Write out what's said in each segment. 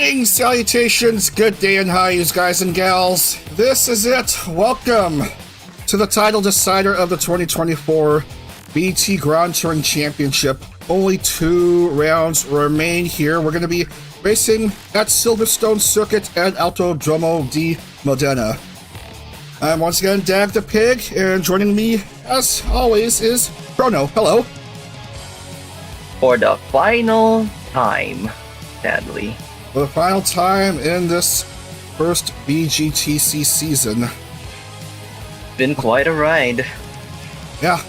Greetings, salutations, good day and highs, guys and gals. This is it. Welcome to the title decider of the 2024 BT Grand Touring Championship. Only 2 rounds remain here. We're going to be racing at Silverstone Circuit and Autodromo di Modena. I'm once again Dag the Pig, and joining me, as always, is Chrono. Hello. For the final time, sadly. For the final time in this first BGTC season. Been quite a ride. Yeah.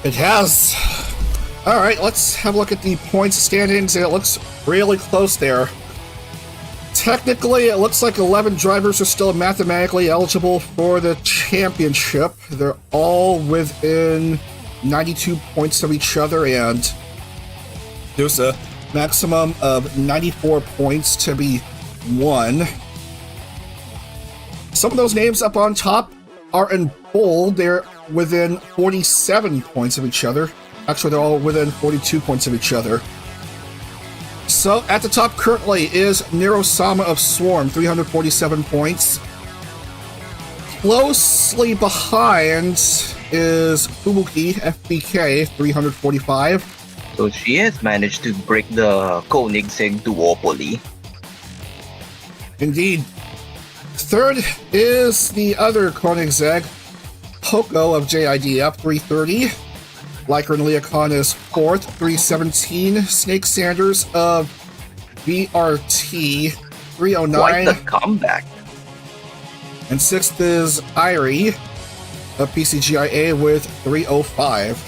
It has. Alright, let's have a look at the points standings. It looks really close there. Technically, it looks like 11 drivers are still mathematically eligible for the championship. They're all within 92 points of each other, and there's a maximum of 94 points to be won. Some of those names up on top are in bold. They're within 47 points of each other. Actually, they're all within 42 points of each other. So, at the top currently is Nero-sama of Swarm, 347 points. Closely behind is Fubuki FBK, 345. So she has managed to break the Koenigsegg duopoly. Indeed. Third is the other Koenigsegg, Poco of JIDF, 330. Lycran Leocon is 4th, 317. Snake Sanders of VRT, 309. Quite the comeback. And 6th is Irie of PCGIA with 305.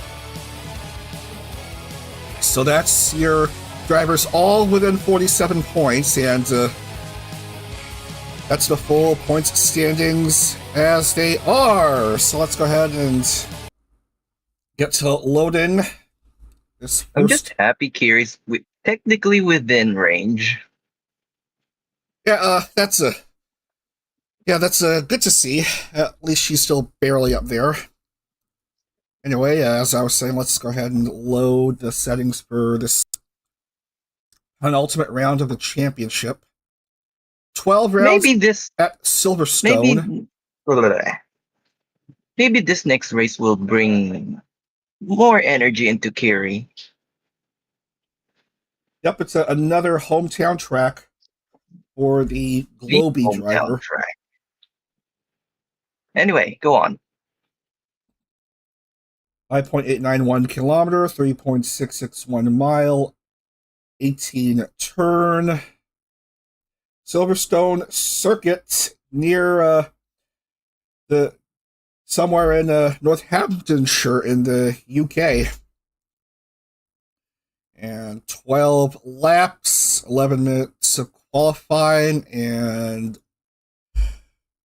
So that's your drivers all within 47 points, and that's the full points standings as they are. So let's go ahead and get to loading this first. I'm just happy Kiri's technically within range. Yeah, that's good to see. At least she's still barely up there. Anyway, as I was saying, let's go ahead and load the settings for this penultimate round of the championship. 12 rounds at Silverstone. Maybe this next race will bring more energy into Kiri. Yep, it's another hometown track for the Globy driver. Track. Anyway, go on. 5.891 kilometer, 3.661 mile, 18 turn. Silverstone Circuit near somewhere in Northamptonshire in the UK. And 12 laps, 11 minutes of qualifying, and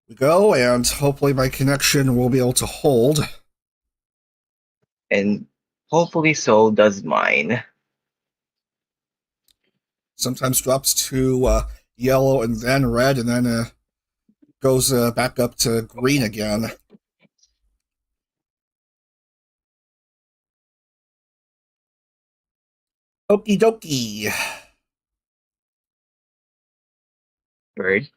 we go, and hopefully my connection will be able to hold. And hopefully so does mine. Sometimes drops to yellow and then red, and then goes back up to green again. Okie dokie. Bird.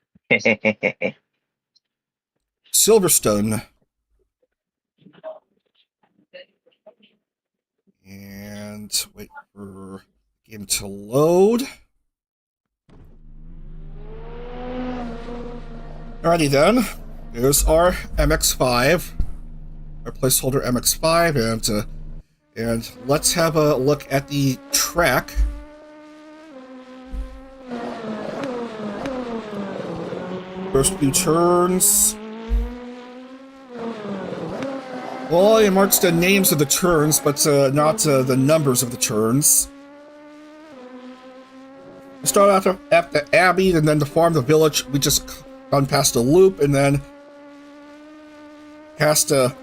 Silverstone. And wait for the game to load. Alrighty then. There's our MX-5. Our placeholder MX-5, and let's have a look at the track. First few turns. Well, it marks the names of the turns, but not the numbers of the turns. We start off at the Abbey, and then the farm, the village. We just gone past a loop, and then past a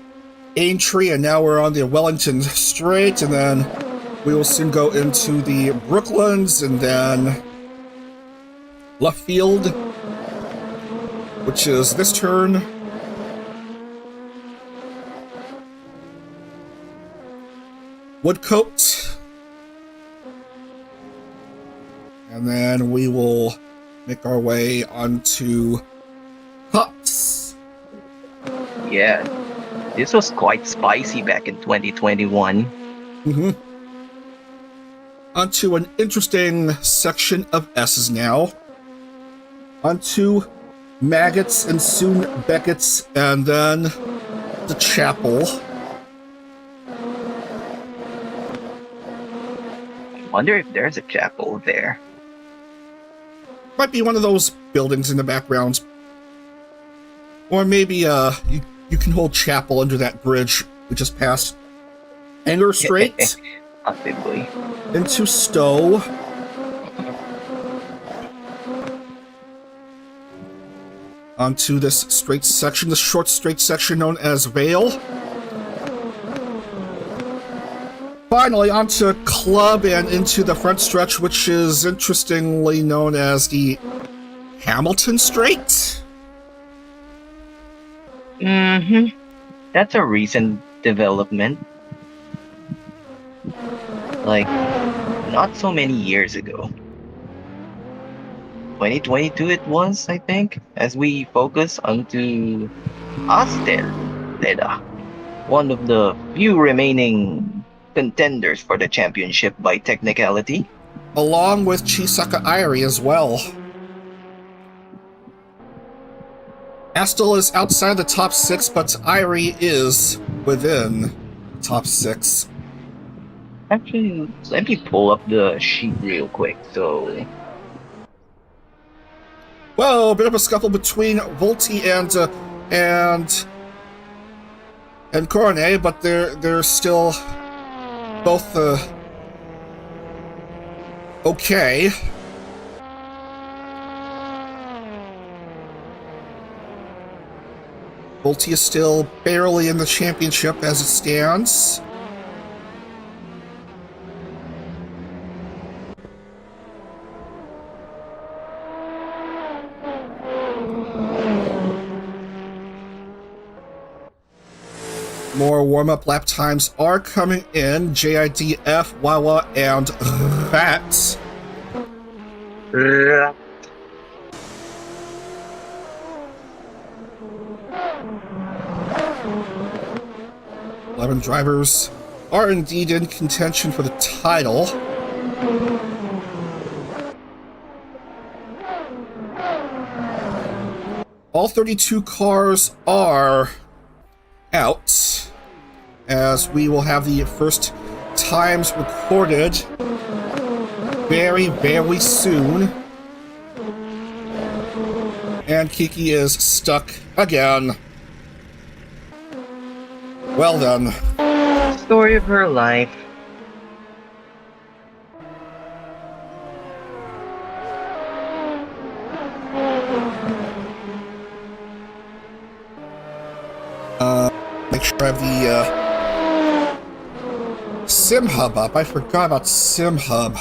Aintree, and now we're on the Wellington Straight, and then we will soon go into the Brooklands, and then Luffield, which is this turn. Woodcote. And then we will make our way onto Cups. Yeah, this was quite spicy back in 2021. Mm-hmm. Onto an interesting section of S's now. Onto Maggots and soon Beckett's, and then the chapel. I wonder if there's a chapel there. Might be one of those buildings in the background. Or maybe you can hold chapel under that bridge we just passed. Anger Strait. Possibly. Into Stowe. Onto this straight section, the short straight section known as Vale. Finally, onto Club and into the front stretch, which is interestingly known as the Hamilton Straight. Mm-hmm. That's a recent development. Like, not so many years ago. 2022 it was, I think, as we focus onto Leda, one of the few remaining contenders for the championship by technicality. Along with Chisaka Airi as well. Astel is outside the top 6, but Airi is within the top 6. Actually, let me pull up the sheet real quick, so... Whoa, a bit of a scuffle between Volti and Cornet, but they're still both okay. Volti is still barely in the championship as it stands. More warm-up lap times are coming in. JIDF, Wawa, and Rat. 11 drivers are indeed in contention for the title. All 32 cars are out, as we will have the first times recorded very, very soon. And Kiki is stuck again. Well done. Story of her life. Make sure I have the Sim Hub up. I forgot about Sim Hub.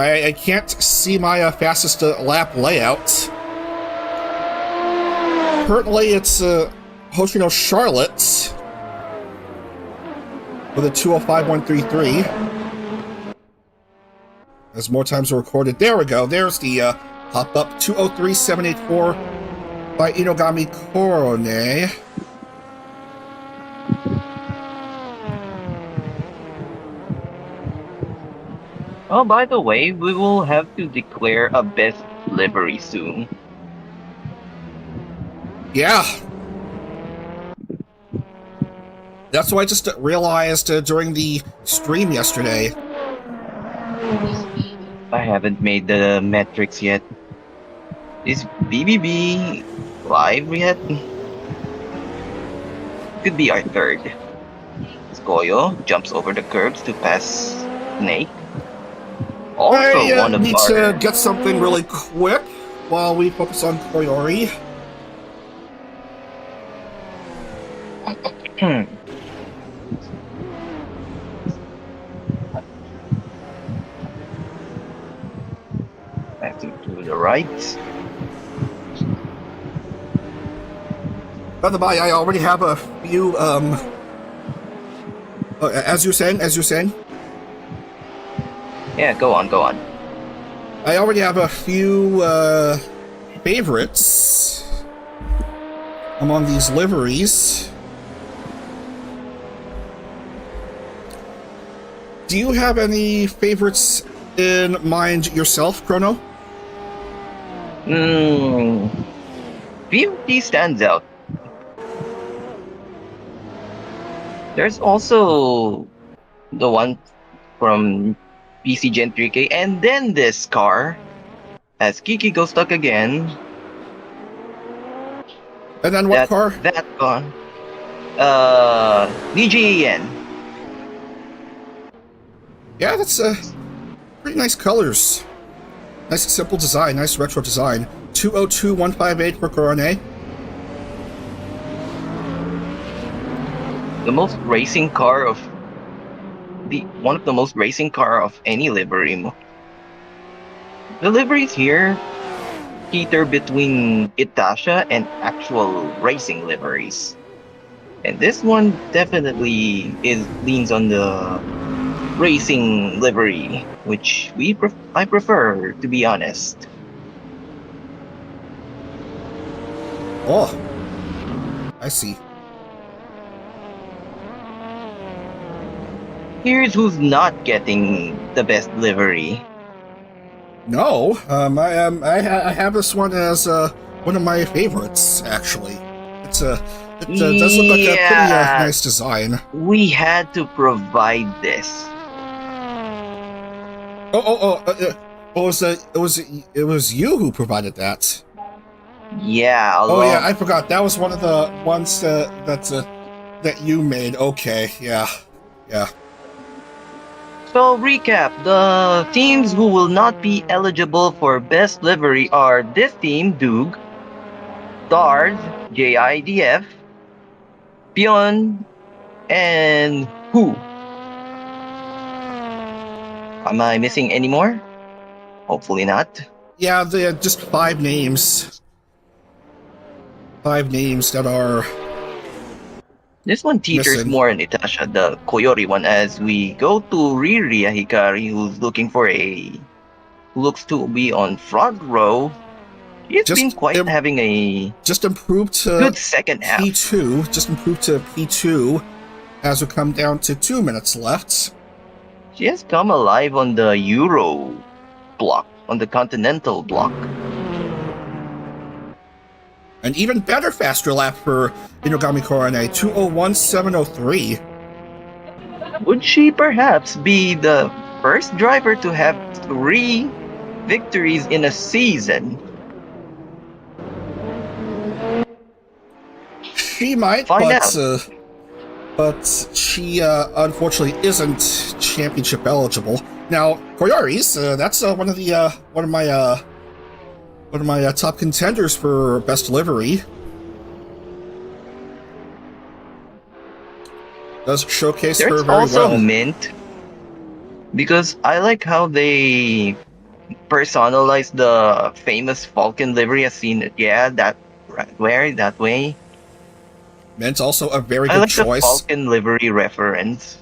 I can't see my fastest lap layout. Currently, it's Hoshino Charlotte with a 2:05.133. As more times are recorded. There we go. There's the pop-up 2:03.784 by Inogami Korone. Oh, by the way, we will have to declare a best livery soon. Yeah. That's what I just realized during the stream yesterday. I haven't made the metrics yet. Is BBB live yet? Could be our third. Skoyo jumps over the curbs to pass Snake. Also, I need to get something really quick while we focus on Koyori. Passing to the right. By the by, I already have a few, as you're saying, Yeah, go on, go on. I already have a few, favorites among these liveries. Do you have any favorites in mind yourself, Chrono? VTRP stands out. There's also the one from PC Gen 3K, and then this car, as Kiki goes stuck again. And then what car? That car. DGEN. Yeah, that's pretty nice colors. Nice simple design, nice retro design. 202158 for Corone. The most racing car of one of the most racing car of any livery. The liveries here cater between Itasha and actual racing liveries, and this one definitely leans on the racing livery, which I prefer, to be honest. Oh, I see. Here's who's not getting the best livery. No, I have this one as one of my favorites. Actually, it does look like a pretty nice design. We had to provide this. It was you who provided that. Yeah. Oh yeah, I forgot. That was one of the ones that you made. Okay, yeah. So recap, the teams who will not be eligible for best livery are this team, Doog, Stars, JIDF, Pion, and Who. Am I missing any more? Hopefully not. Yeah, they're just 5 names. 5 names that are... This one teeters missing. more in Itasha, the Koyori one, as we go to Riria Hikari, who's looking for who looks to be on front row. He's been having a just improved to good second half. P2, just improved to P2 as we come down to 2 minutes left. She has come alive on the Euro block, on the Continental block. An even better faster lap for Inogami Korone, 2:01.703. Would she perhaps be the first driver to have 3 victories in a season? She might, but she unfortunately isn't championship eligible. Now, Koyori's that's one of my top contenders for best livery. Does showcase her very well. There's also Mint, because I like how they personalize the famous Falcon livery. I've seen it. Yeah, that way. Mint's also a very good I like choice. The Falcon livery reference.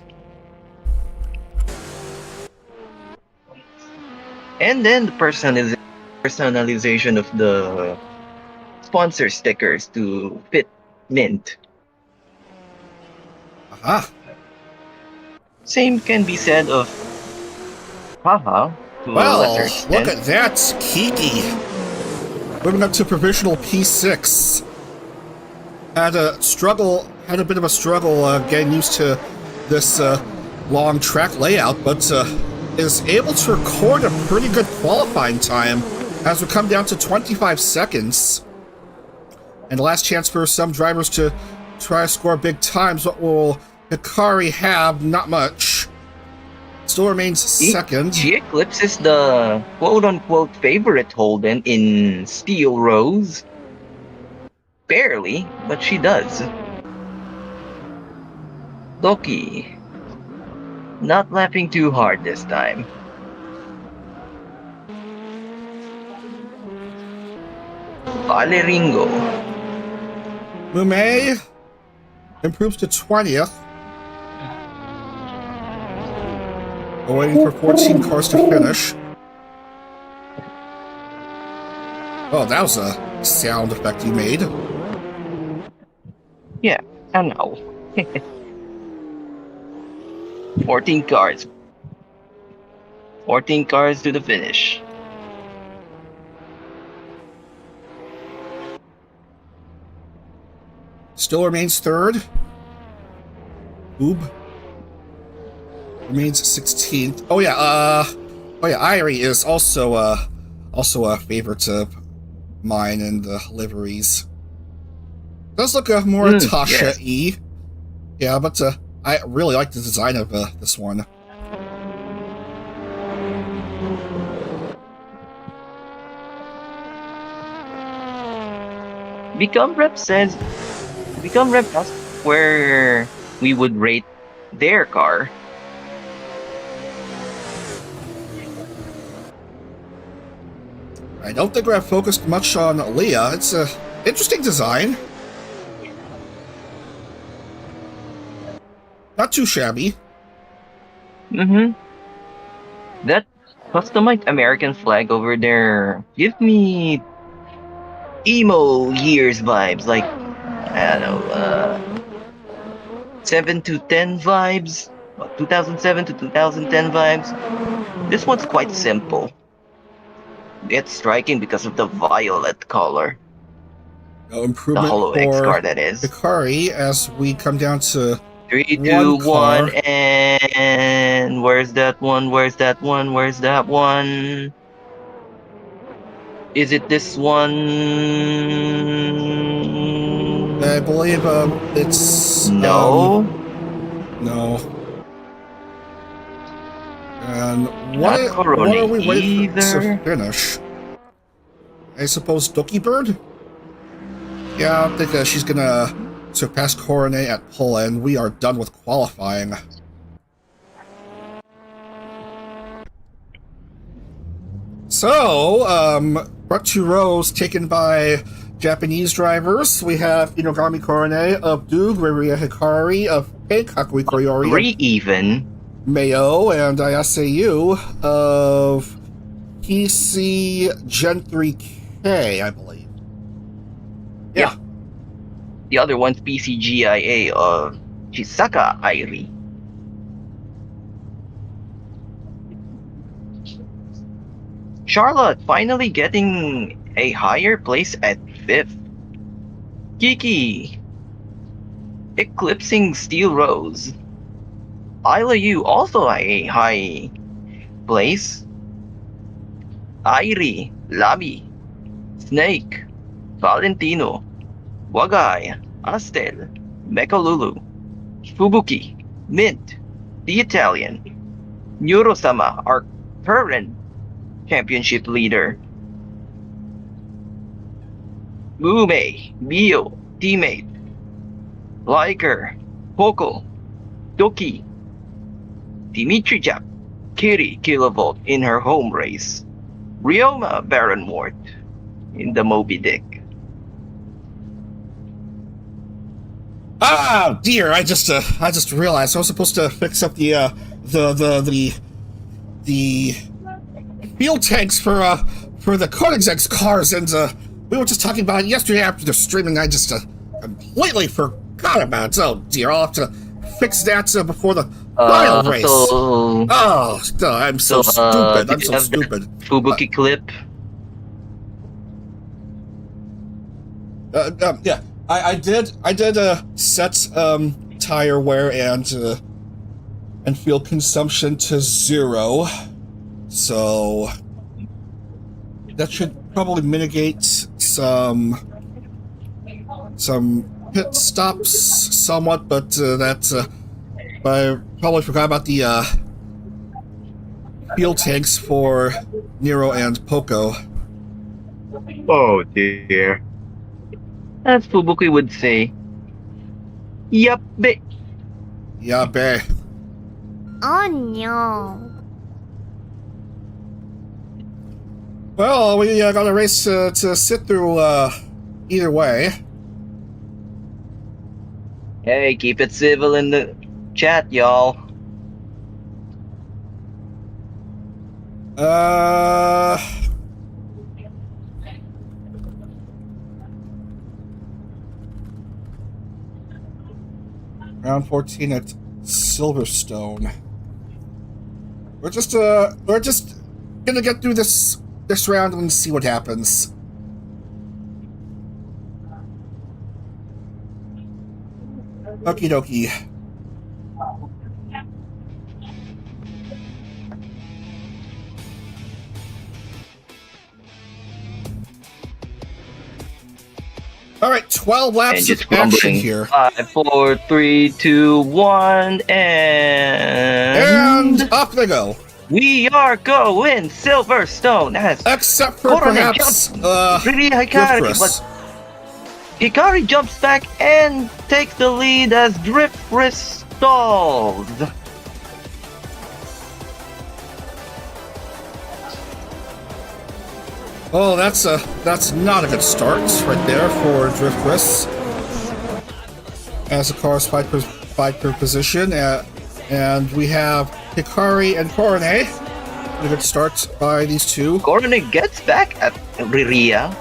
And then the personalization of the sponsor stickers to fit Mint. Aha. Same can be said of Haha. Well, look at that, Kiki. Moving up to provisional P6. Had a bit of a struggle getting used to this long track layout, but is able to record a pretty good qualifying time as we come down to 25 seconds. And the last chance for some drivers to try to score big times. What will Hikari have? Not much. Still remains second. She eclipses the quote-unquote favorite Holden in steel rows. Barely, but she does. Doki. Not laughing too hard this time. Valeringo. Mume improves to 20th. We're waiting for 14 cars to finish. Oh, that was a sound effect you made. Yeah, I know. 14 cars. 14 cars to the finish. Still remains third. Oob. Remains 16th. Oh yeah, Irie is also a favorite of mine in the liveries. Does look more Tasha-y. Yes. Yeah, but I really like the design of this one. Become Rep asked where we would rate their car. I don't think I've focused much on Leah. It's a interesting design. Not too shabby. That customized American flag over there gives me emo years vibes, like, I don't know, 7 to 10 vibes, 2007 to 2010 vibes. This one's quite simple. It's striking because of the violet color. No The improvement Holo X for car, that is. Hikari as we come down to 3, 2, 1, car. and where's that one? Where's that one? Where's that one? Is it this one? I believe it's No. No. And Not what Corona are we waiting for to either. finish? I suppose Doki Bird? Yeah, I think she's gonna surpass Coronet at pole, and we are done with qualifying. So, front 2 rows taken by Japanese drivers. We have Inogami Coronet of Doug, Riria Hikari of Hankoku Koyori, 3 even. Mayo, and ISAU of PC Gen 3K, I believe. Yeah. The other one's PCGIA of Chisaka Airi. Charlotte finally getting a higher place at 5th. Kiki eclipsing Steel Rose. Isla Yu also a high place. Airi, Labi, Snake, Valentino, Wagai, Astel, Mekalulu, Fubuki, Mint, the Italian, Neurosama, our current championship leader, Mume, Mio, teammate, Liker, Poco, Doki, Dimitri Jap, Kiri Kilovolt in her home race, Ryoma Baron Mort in the Moby Dick. Ah, dear! I just realized I was supposed to fix up the fuel tanks for the Koenigsegg cars, and we were just talking about it yesterday after the streaming. I just completely forgot about it. Oh dear! I'll have to fix that before the final race. Oh, I'm so stupid. I'm so stupid. Fubuki clip. Yeah. I did set tire wear and fuel consumption to 0, so that should probably mitigate some pit stops somewhat. But I probably forgot about the fuel tanks for Nero and Poco. Oh dear. As Fubuki would say, Yappe. Yabe. Oh no. Well, we got a race to sit through either way. Hey, keep it civil in the chat, y'all. Round 14 at Silverstone. We're just gonna get through this round and see what happens. Okie dokie. All right, 12 laps of action here. 5, 4, 3, 2, 1, and up they go. We are going Silverstone. Except for perhaps really Hikari, but Hikari jumps back and takes the lead as Drift stalls. Oh, that's not a good start right there for Drift Chris. As the car's fight per position, and we have Hikari and Korone. A good start by these two. Korone gets back at Riria.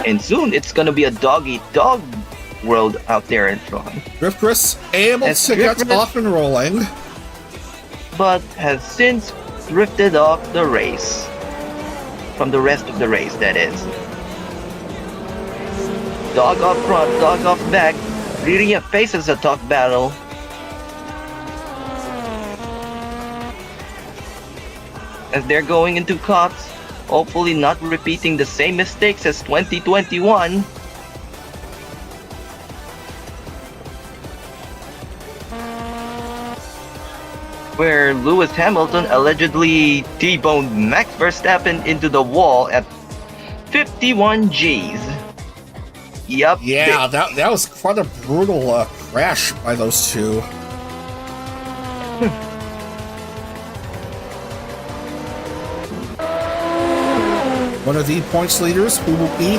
And soon it's gonna be a dog-eat-dog world out there in front. Drift Chris able to get off and rolling, but has since drifted off the race. From the rest of the race, that is. Dog off front, dog off back. Riria faces a tough battle. As they're going into cuts, hopefully not repeating the same mistakes as 2021. Where Lewis Hamilton allegedly T-boned Max Verstappen into the wall at 51 Gs. Yup. Yeah, that was quite a brutal crash by those two. One of the points leaders, who will be?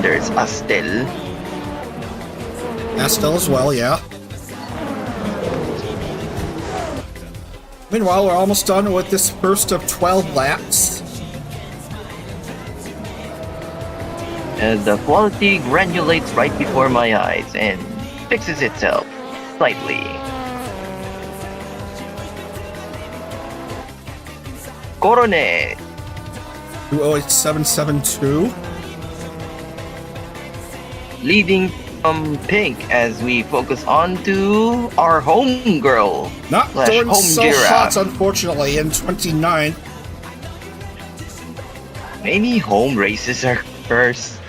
There's Astel. Astel as well, yeah. Meanwhile, we're almost done with this first of 12 laps. As the quality granulates right before my eyes and fixes itself slightly. Korone 208772 leading from pink as we focus on to our home girl. Not doing home so hot, unfortunately, in 29. Many home races are cursed.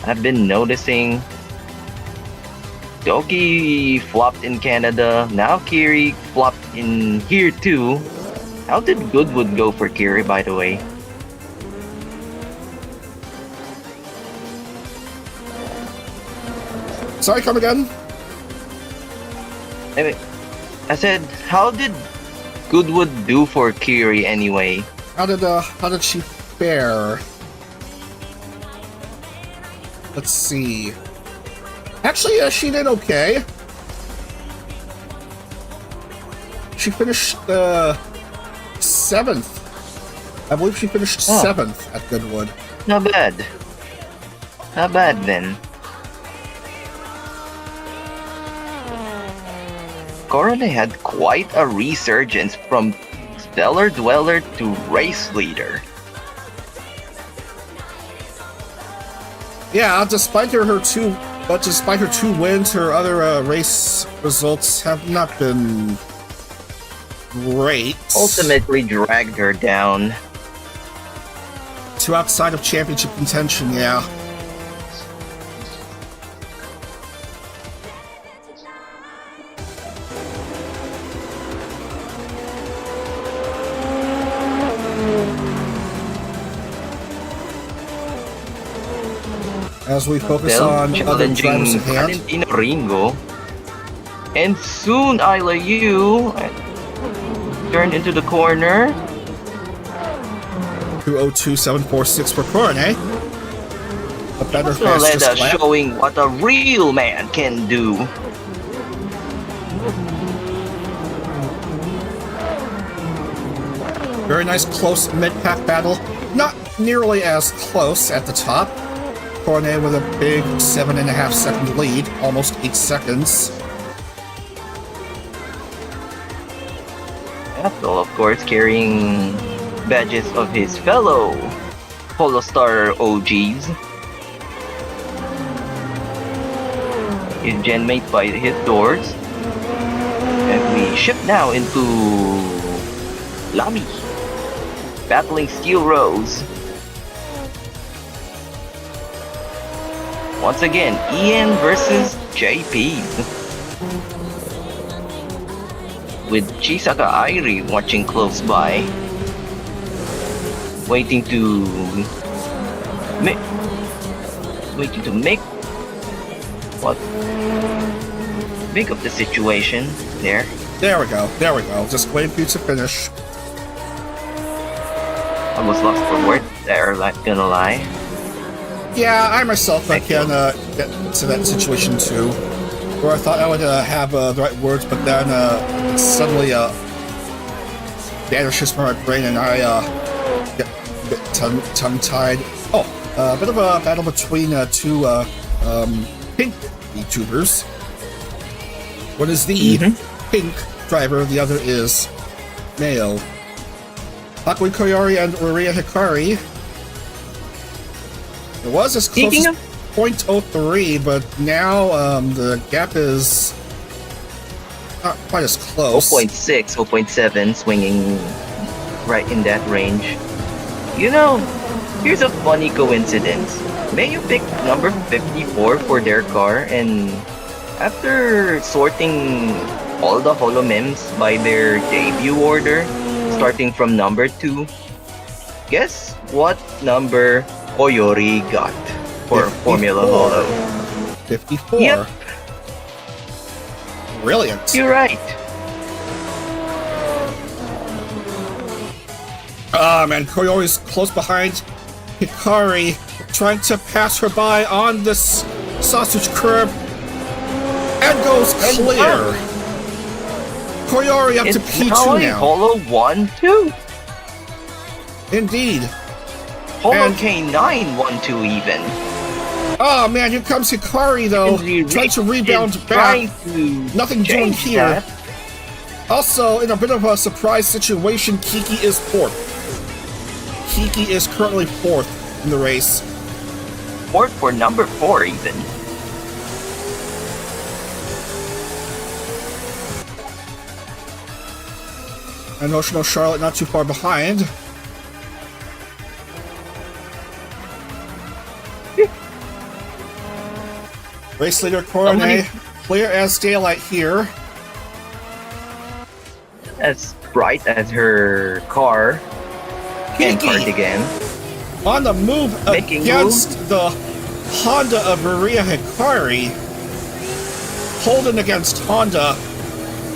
I've been noticing Doki flopped in Canada, now Kiri flopped in here too. How did Goodwood go for Kiri, by the way? Sorry, come again? I said, how did Goodwood do for Kiri anyway? How did she fare? Let's see. Actually, she did okay. She finished 7th. I believe she finished 7th at Goodwood. Not bad. Not bad then. Korone had quite a resurgence from stellar dweller to race leader. Yeah, despite her two wins, her other race results have not been great. Ultimately dragged her down to outside of championship contention, yeah. As we focus on other drivers at hand. Valentino Ringo. And soon Isla Yu Turn into the corner. 2:02.746 for Cornet. A better fastest Leda lap. showing what a real man can do. Very nice close mid-pack battle. Not nearly as close at the top. Cornet with a big 7.5 second lead, almost 8 seconds. Apple, of course, carrying badges of his fellow Holostar OGs. His genmate by his doors. And we ship now into Lamy. Battling Steel Rose. Once again, Ian versus JP. With Chisaka Airi watching close by. Waiting to make what? Make of the situation there. There we go. Just waiting for you to finish. Almost lost for words there, not gonna lie. Yeah, I myself I can get to that situation too, where I thought I would have the right words, but then it suddenly vanishes from my brain and I get a bit tongue-tied. Oh, a bit of a battle between two pink YouTubers. One is the pink driver, the other is male. Hakui Koyori and Maria Hikari. It was as close as 0.03, but now the gap is not quite as close. 0.6, 0.7, swinging right in that range. You know, here's a funny coincidence. Mayu picked number 54 for their car, and after sorting all the holomems by their debut order, starting from number 2, guess what number Koyori got for 54. Formula Holo? 54. Yep. Brilliant. You're right. Man, Koyori's close behind Hikari, trying to pass her by on this sausage curb, and goes clear. Koyori up to P2 now. Holo 1-2. Indeed. Holo And- K9 1-2 even. Oh man, here comes Hikari though, trying to rebound back. Nothing doing here. Also, in a bit of a surprise situation, Kiki is 4th. Kiki is currently 4th in the race. Fourth for number 4 even. And Oceano Charlotte not too far behind. Race leader Cornet, clear as daylight here. As bright as her car and Kiki cardigan. on the move Making against the Honda of Maria Hikari. Holden against Honda.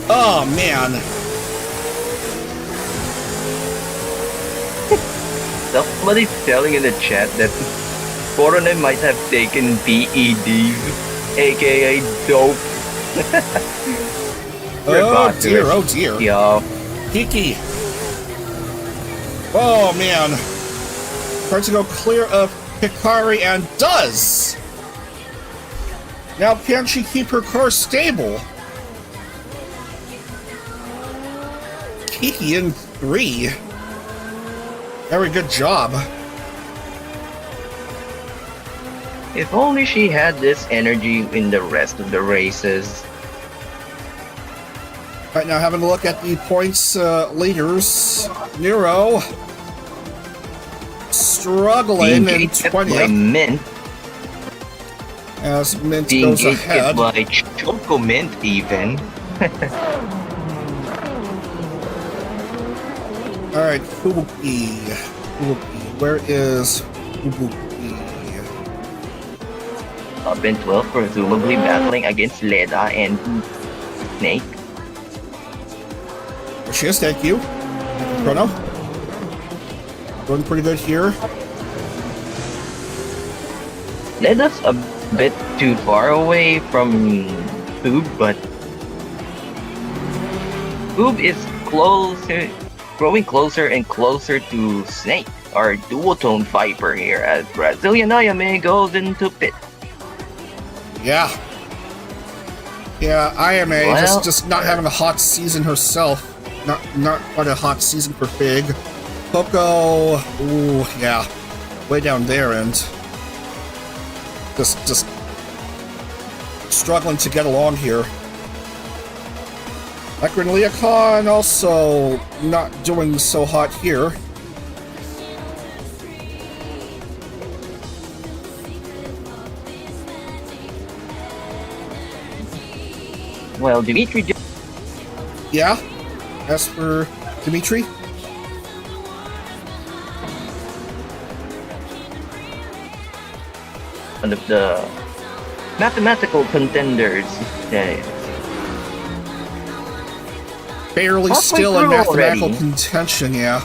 Oh man. Somebody's telling in the chat that Corona might have taken PEDs, aka dope. Oh dear. Yo. Kiki. Oh man. Trying to go clear of Hikari and does. Now can she keep her car stable? Kiki in 3. Very good job. If only she had this energy in the rest of the races. Right now, having a look at the points leaders. Nero struggling in 20th Mint, as Mint being goes gated ahead. by Choco Mint even. All right, Fubuki. Where is Fubuki? Up in 12, presumably battling against Leda and Snake. she is, thank you. Chrono. Doing pretty good here. Led us a bit too far away from Boob, but Boob is growing closer and closer to Snake, our duotone Viper here, as Brazilian Ayame goes into pit. Yeah. Yeah, Ayame Well, just not having a hot season herself. Not quite a hot season for Fig. Poco, ooh, yeah, way down there and just struggling to get along here. Ekran Leocon also not doing so hot here. Well, Dimitri. Yeah, as for Dimitri. One of the mathematical contenders. Barely Halfway still in through mathematical already. contention, yeah.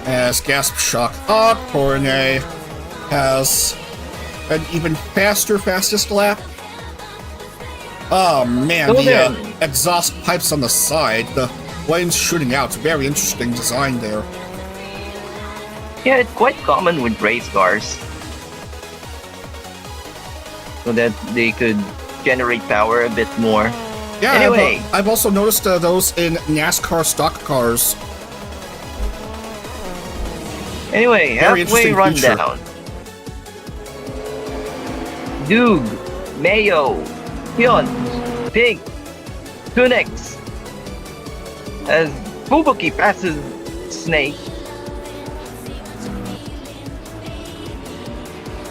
As Gasp Shock Cornet has an even faster fastest lap. Oh man, So the then- exhaust pipes on the side, the flames shooting out. Very interesting design there. Yeah, it's quite common with race cars. So that they could generate power a bit more. Yeah, Anyway. I've also noticed those in NASCAR stock cars. Anyway, Very halfway interesting feature. rundown. Doog, Mayo, Hyun, Pig, Koenigsegg. As Fubuki passes Snake.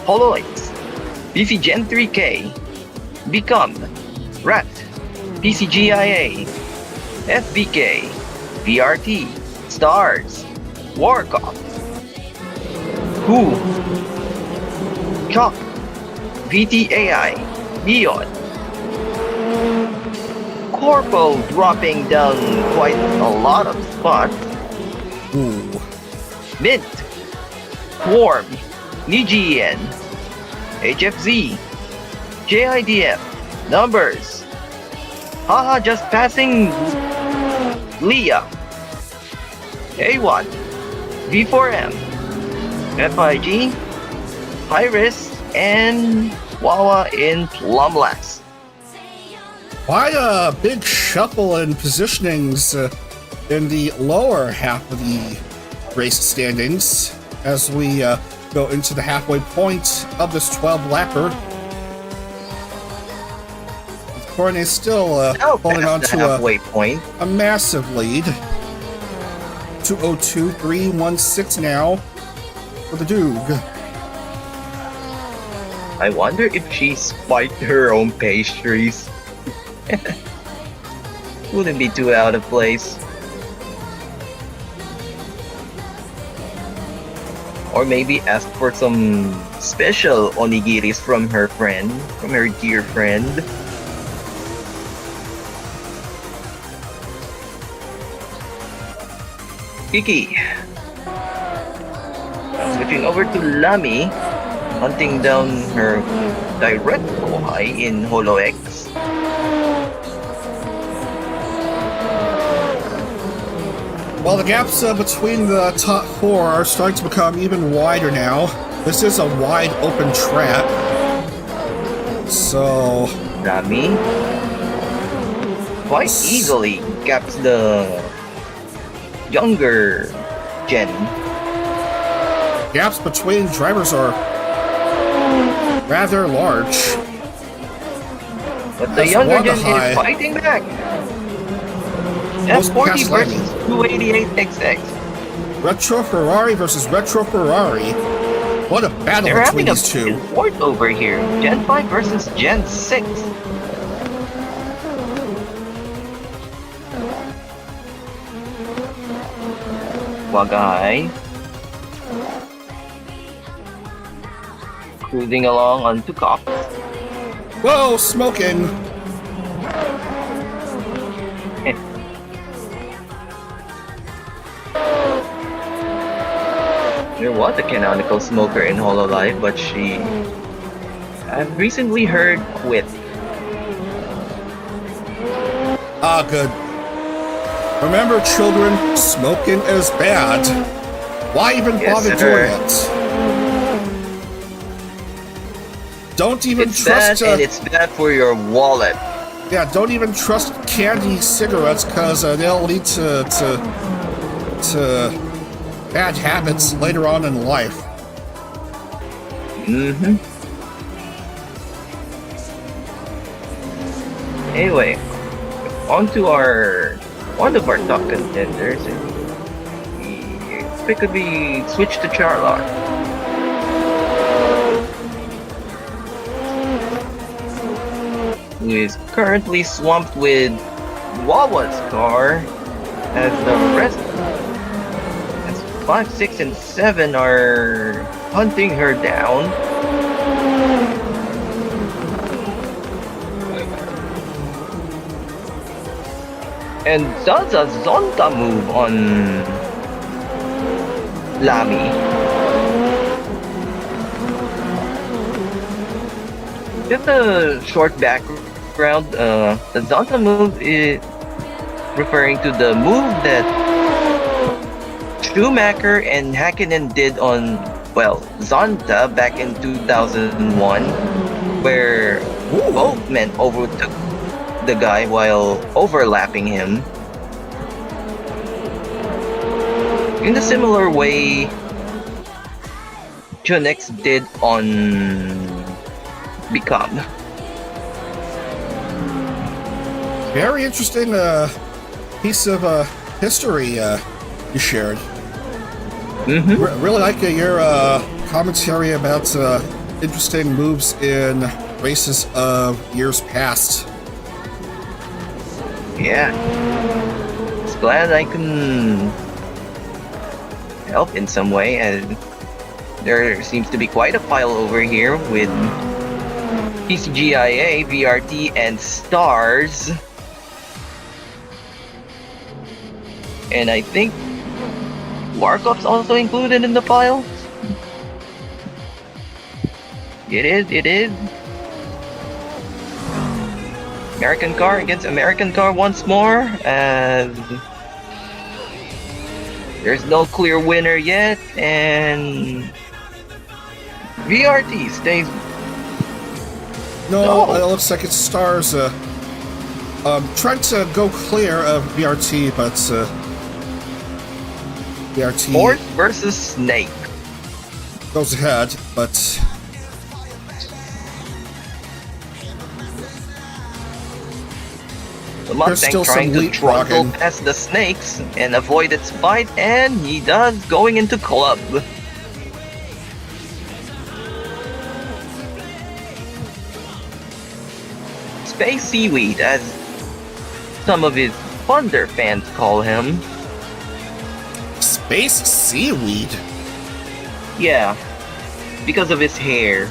Hololive, PC Gen 3K, Become, Rat, PCGIA, FBK, VRT, Stars, Warcop, Who, Chop, VTAI, Neon, Corpo dropping down quite a lot of spots, Ooh. Mint, Swarm, Nigien, HFZ, JIDF, Numbers, Haha just passing Leah, A1, V4M, FIG, Iris, and Wawa in Plumlax. Quite a big shuffle in positionings in the lower half of the race standings as we go into the halfway point of this 12-lapper. Cornet is still holding on Past the to halfway point. a massive lead. 2:02.316 now for the Doog. I wonder if she spiked her own pastries. Wouldn't be too out of place. Or maybe ask for some special onigiris from her friend, from her dear friend. Kiki. Switching over to Lami, hunting down her direct kohai in Holo X. Well, the gaps between the top four are starting to become even wider now. This is a wide open track. So, Lami quite easily gaps the younger gen. gaps between drivers are rather large. But the That's younger Wanda gen high. is fighting back. Most F40 past versus 288XX. Retro Ferrari versus Retro Ferrari. What a battle They're between having a these two. sport over here. Gen 5 versus Gen 6. Wagay. Cruising along on two cops. Whoa, smoking! There was a canonical smoker in Hololive, but I've recently heard quit. Ah, good. Remember, children, smoking is bad. Why even bother doing it? Don't even It's trust. bad, and it's bad for your wallet. Yeah, don't even trust candy cigarettes because they'll lead to bad habits later on in life. Mm-hmm. Anyway, on to one of our top contenders. It could be switch to Charlotte. Who is currently swamped with Wawa's car, as the rest, as 5, 6, and 7 are hunting her down. And does a Zonta move on Lamy. Just a short background, the Zonta move is referring to the move that Schumacher and Häkkinen did on, Zonta back in 2001, where both men overtook the guy while overlapping him. In a similar way, Koenigsegg did on Become. Very interesting piece of history you shared. Mm-hmm. Really like your commentary about interesting moves in races of years past. Yeah. It's glad I can help in some way, and there seems to be quite a pile over here with PCGIA, VRT, and Stars. And I think Warkop's also included in the pile. It is. American car against American car once more, as there's no clear winner yet, and VRT stays. No, it looks like it's Stars trying to go clear of VRT, but VRT Horse versus Snake. goes ahead, but The Mustang still trying some to trundle leapfrogging. past the Snakes and avoid its bite, and he does, going into club. Space Seaweed, as some of his Thunder fans call him. Space Seaweed? Yeah, because of his hair.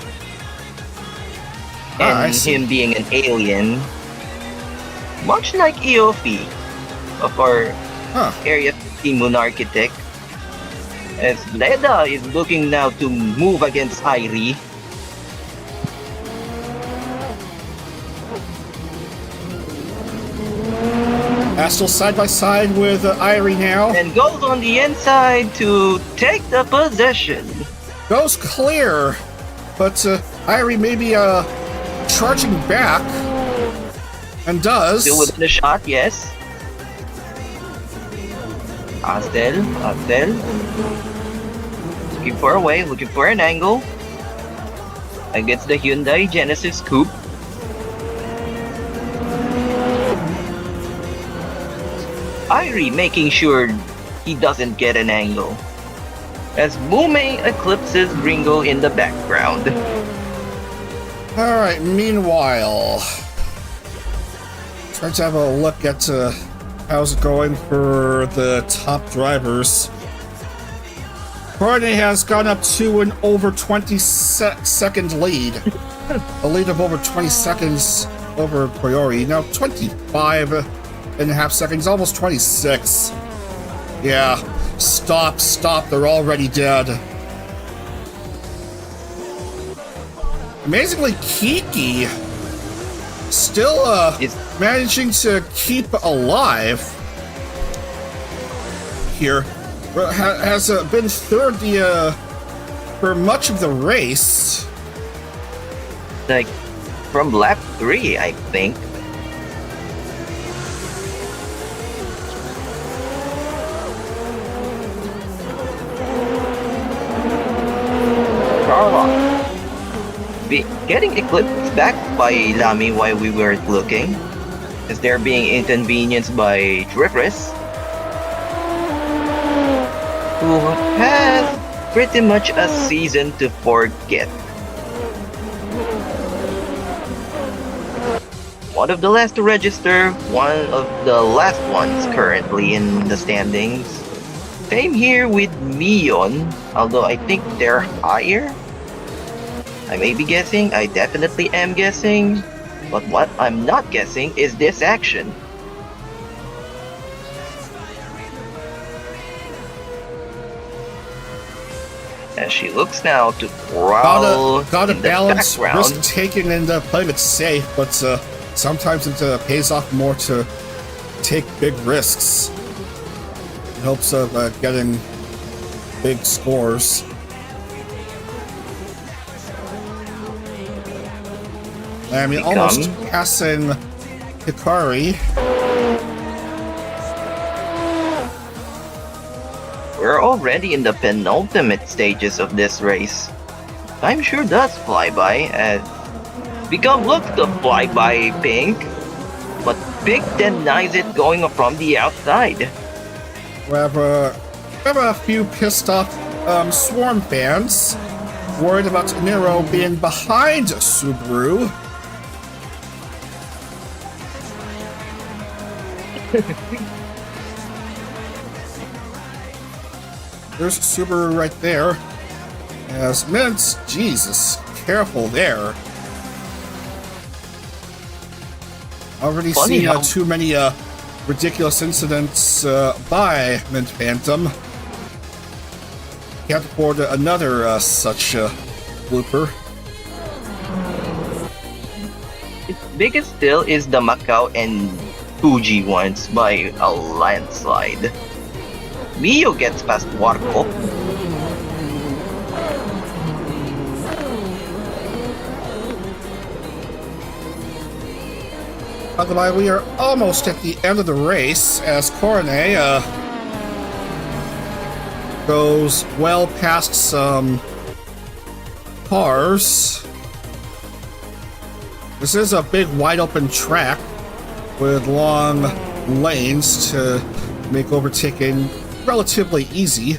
I And see. him being an alien. Much like Eofi of our Area 50 Moon Architect. As Leda is looking now to move against Irie. Astle side by side with Irie now. And goes on the inside to take the possession. Goes clear, but Irie may be charging back. And does. Still within a shot, yes. Astel. Looking for a way, looking for an angle. Against the Hyundai Genesis Coupe. Irie making sure he doesn't get an angle. As Mume eclipses Gringo in the background. Alright, meanwhile, try to have a look at how's it going for the top drivers. Courtney has gone up to an over 20-second lead. A lead of over 20 seconds over Priori. Now 25 and a half seconds, almost 26. Yeah, stop, they're already dead. Amazingly, Kiki still managing to keep alive here. Has been third for much of the race. Like, from lap 3, I think. Getting eclipsed back by Lamy while we weren't looking, as they're being inconvenienced by Drifris, who has pretty much a season to forget. One of the last to register, one of the last ones currently in the standings. Same here with Mion, although I think they're higher. I may be guessing, I definitely am guessing, but what I'm not guessing is this action. As she looks now to prowl gotta in the balance background. risk taking and playing it safe, but sometimes it pays off more to take big risks in hopes of getting big scores. I mean, almost passing Hikari. We're already in the penultimate stages of this race. Time sure does fly by as Become looks to fly by Pink, but Pink denies it going from the outside. We have a few pissed off Swarm fans worried about Nero being behind Subaru. There's Subaru right there. As Mintz, Jesus, careful there. Already Funny seen how- too many ridiculous incidents by Mint Phantom. Can't afford another such blooper. Its biggest still is the Macau and Fuji ones by a landslide. Mio gets past Warco. By the way, we are almost at the end of the race as Coronet goes well past some cars. This is a big wide open track with long lanes to make overtaking relatively easy.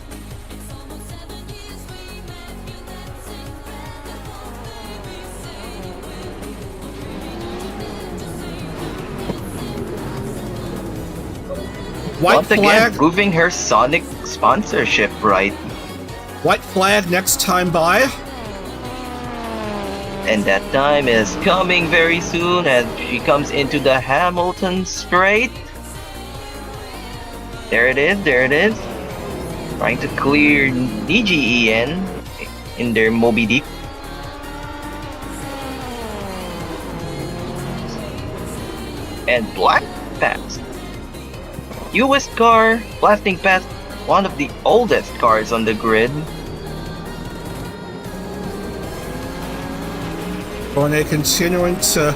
White Once again, flag, proving her Sonic sponsorship right. white flag next time by. And that time is coming very soon as she comes into the Hamilton Straight. There it is, there it is. Trying to clear DGEN in their Moby Dick. And Black passed. US car blasting past one of the oldest cars on the grid. Coronet continuing to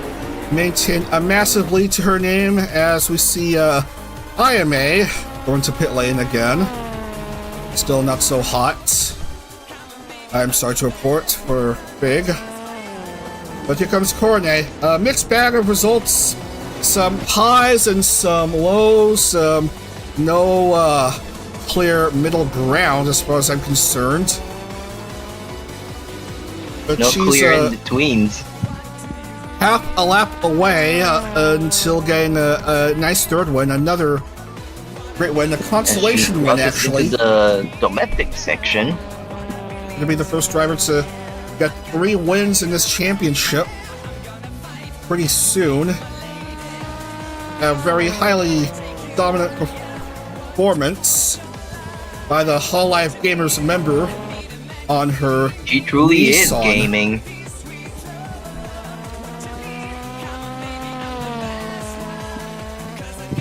maintain a massive lead to her name as we see IMA going to pit lane again. Still not so hot. I'm sorry to report for Big. But here comes Coronet. A mixed bag of results. Some highs and some lows. No clear middle ground as far as I'm concerned. But No she's clear in-betweens. half a lap away until getting a nice third win. Another great win. A consolation win, actually. The domestic section. Going to be the first driver to get 3 wins in this championship pretty soon. A very highly dominant performance by the hololive Gamers member on her She truly is Nissan. gaming.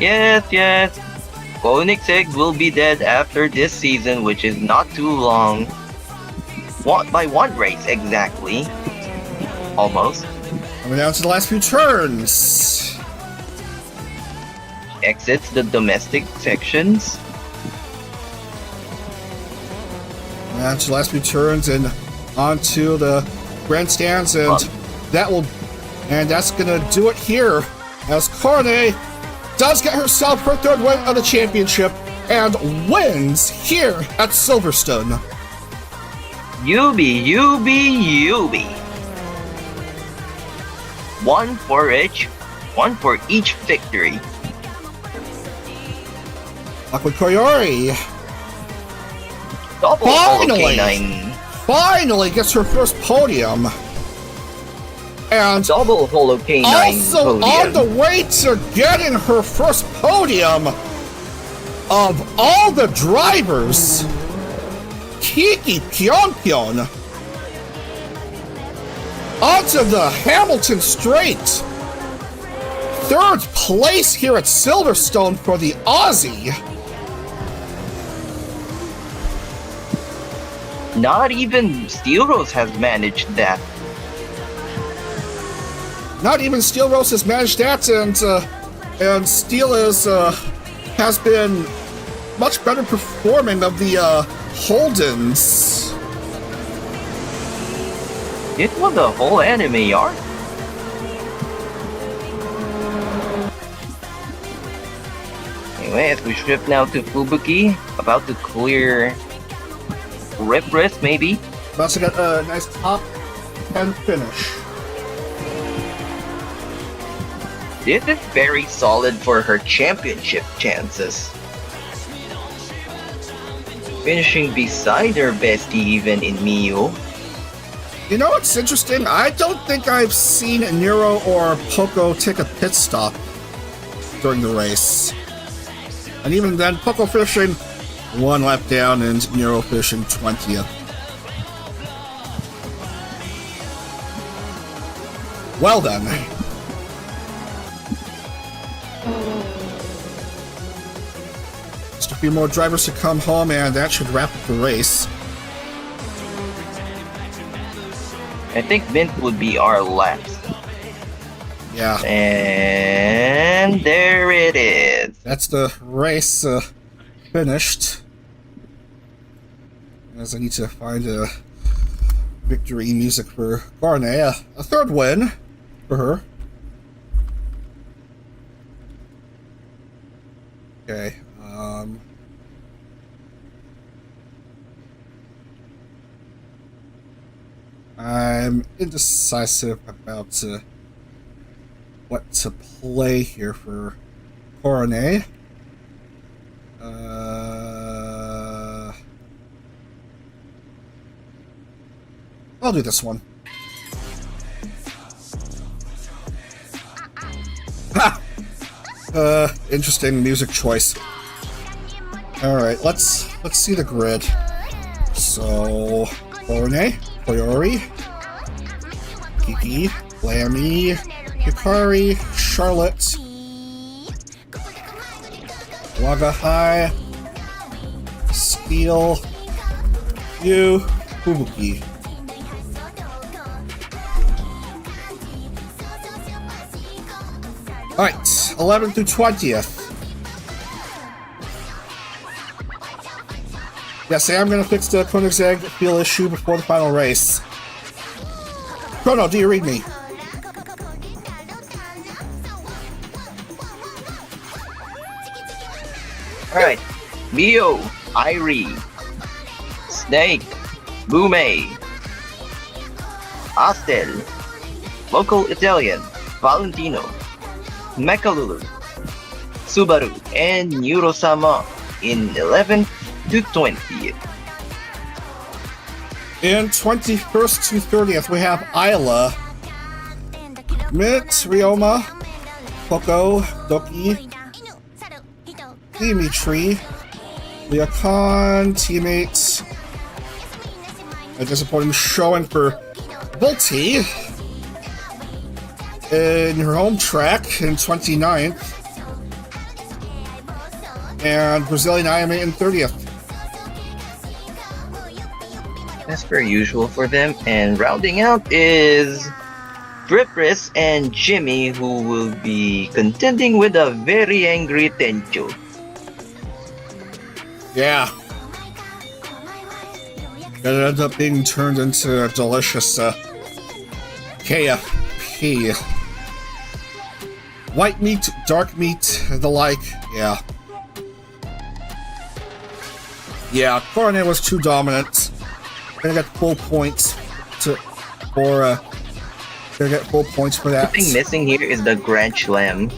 Yes, yes. Koenigsegg will be dead after this season, which is not too long. By one race, exactly. Almost. Coming down to the last few turns. Exits the domestic sections. Down to the last few turns and onto the grandstands, and that's gonna do it here as Cornet does get herself her third win of the championship and wins here at Silverstone. Yubi. One for each victory. Luck with Koyori. Double Finally gets her first podium. And double Holo K9 also podium. on the way to getting her first podium of all the drivers, Kiki Pyeonpyeon onto the Hamilton Straight. Third place here at Silverstone for the Aussie. Not even Steel Rose has managed that. Not even Steel Rose has managed that, and Steel has been much better performing of the Holdens. It was a whole anime arc. Anyway, as we shift now to Fubuki, about to clear Rip Wrist, maybe. About to get a nice top 10 finish. This is very solid for her championship chances. Finishing beside her bestie even in Miyu. You know what's interesting? I don't think I've seen Nero or Poco take a pit stop during the race. And even then, Poco finishing one lap down and Nero finishing 20th. Well done. Just a few more drivers to come home, and that should wrap up the race. I think Mint would be our last. Yeah. And there it is. That's the race finished. As I need to find a victory music for Garnet. A third win for her. Okay. I'm indecisive about what to play here for Coronet. I'll do this one. Ha! Interesting music choice. Alright, let's see the grid. So, Coronet, Koyori, Kiki, Lammy, Hikari, Charlotte, Wagahai, Steel, Yu, Fubuki. Alright, 11th through 20th. Yes, I am going to fix the Koenigsegg fuel issue before the final race. Chrono, do you read me? Alright. Mio, Irie, Snake, Bume, Astel, Local Italian, Valentino, Mechalulu, Subaru, and Neurosama in 11th to 20th. In 21st to 30th, we have Isla, Mit, Ryoma, Poco, Doki, Dimitri, Leokon, teammates. A disappointing showing for Volti in her home track in 29th. And Brazilian Anime in 30th. As per usual for them. And rounding out is Dripris and Jimmy, who will be contending with a very angry Tenchu. Yeah. It ended up being turned into a delicious KFP. White meat, dark meat, the like. Yeah. Yeah, Coronet was too dominant. Gonna get full points gonna get full points for that. The thing missing here is the Grand Slam.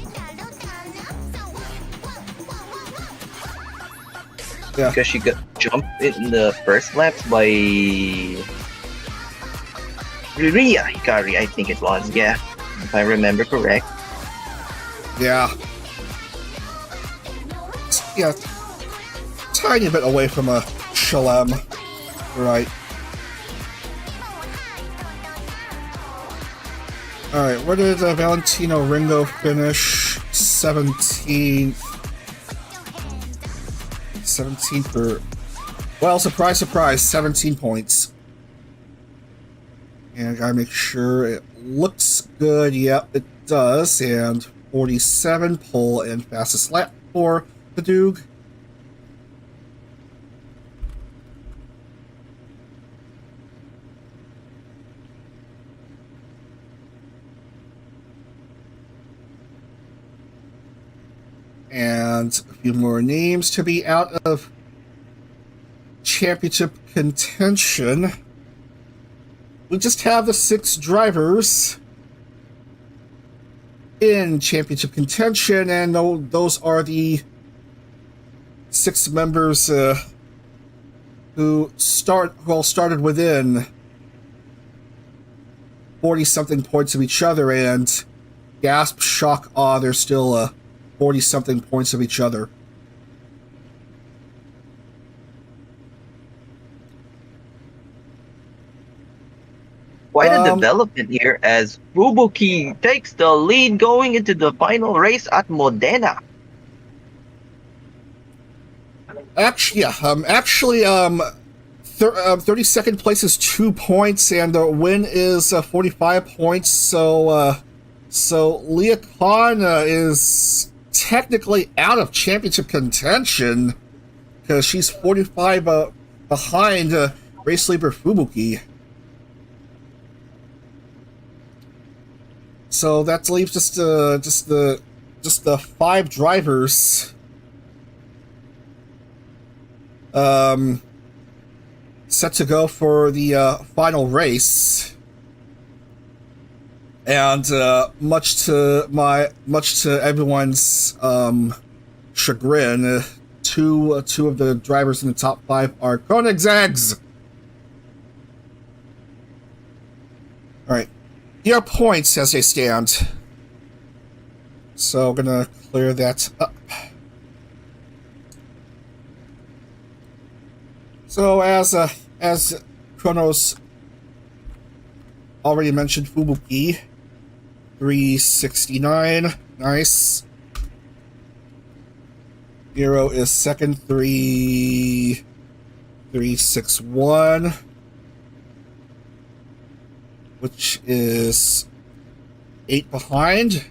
Yeah. Because she got jumped in the first laps by Riria Hikari, I think it was. Yeah, if I remember correct. Yeah. Yeah. Tiny bit away from a Shalem. Right. Alright, where did Valentino Ringo finish? 17th. 17th for... Well, surprise, surprise, 17 points. And I gotta make sure it looks good. Yep, it does. And 47 pole and fastest lap for the Doog. And a few more names to be out of championship contention. We just have the 6 drivers in championship contention, and those are the 6 members who started within 40-something points of each other, and gasp, shock, awe, they're still 40-something points of each other. Quite a development here as Fubuki takes the lead going into the final race at Modena. Actually, 32nd place is 2 points, and the win is 45 points. So Leah Khan is technically out of championship contention because she's 45 behind race leader Fubuki. So that leaves just the 5 drivers set to go for the final race. And much to everyone's chagrin, two of the drivers in the top 5 are Koenigseggs. All right, here are points as they stand. So I'm gonna clear that up. So as Kronos already mentioned, Fubuki 369, nice. Nero is second, 361, which is 8 behind.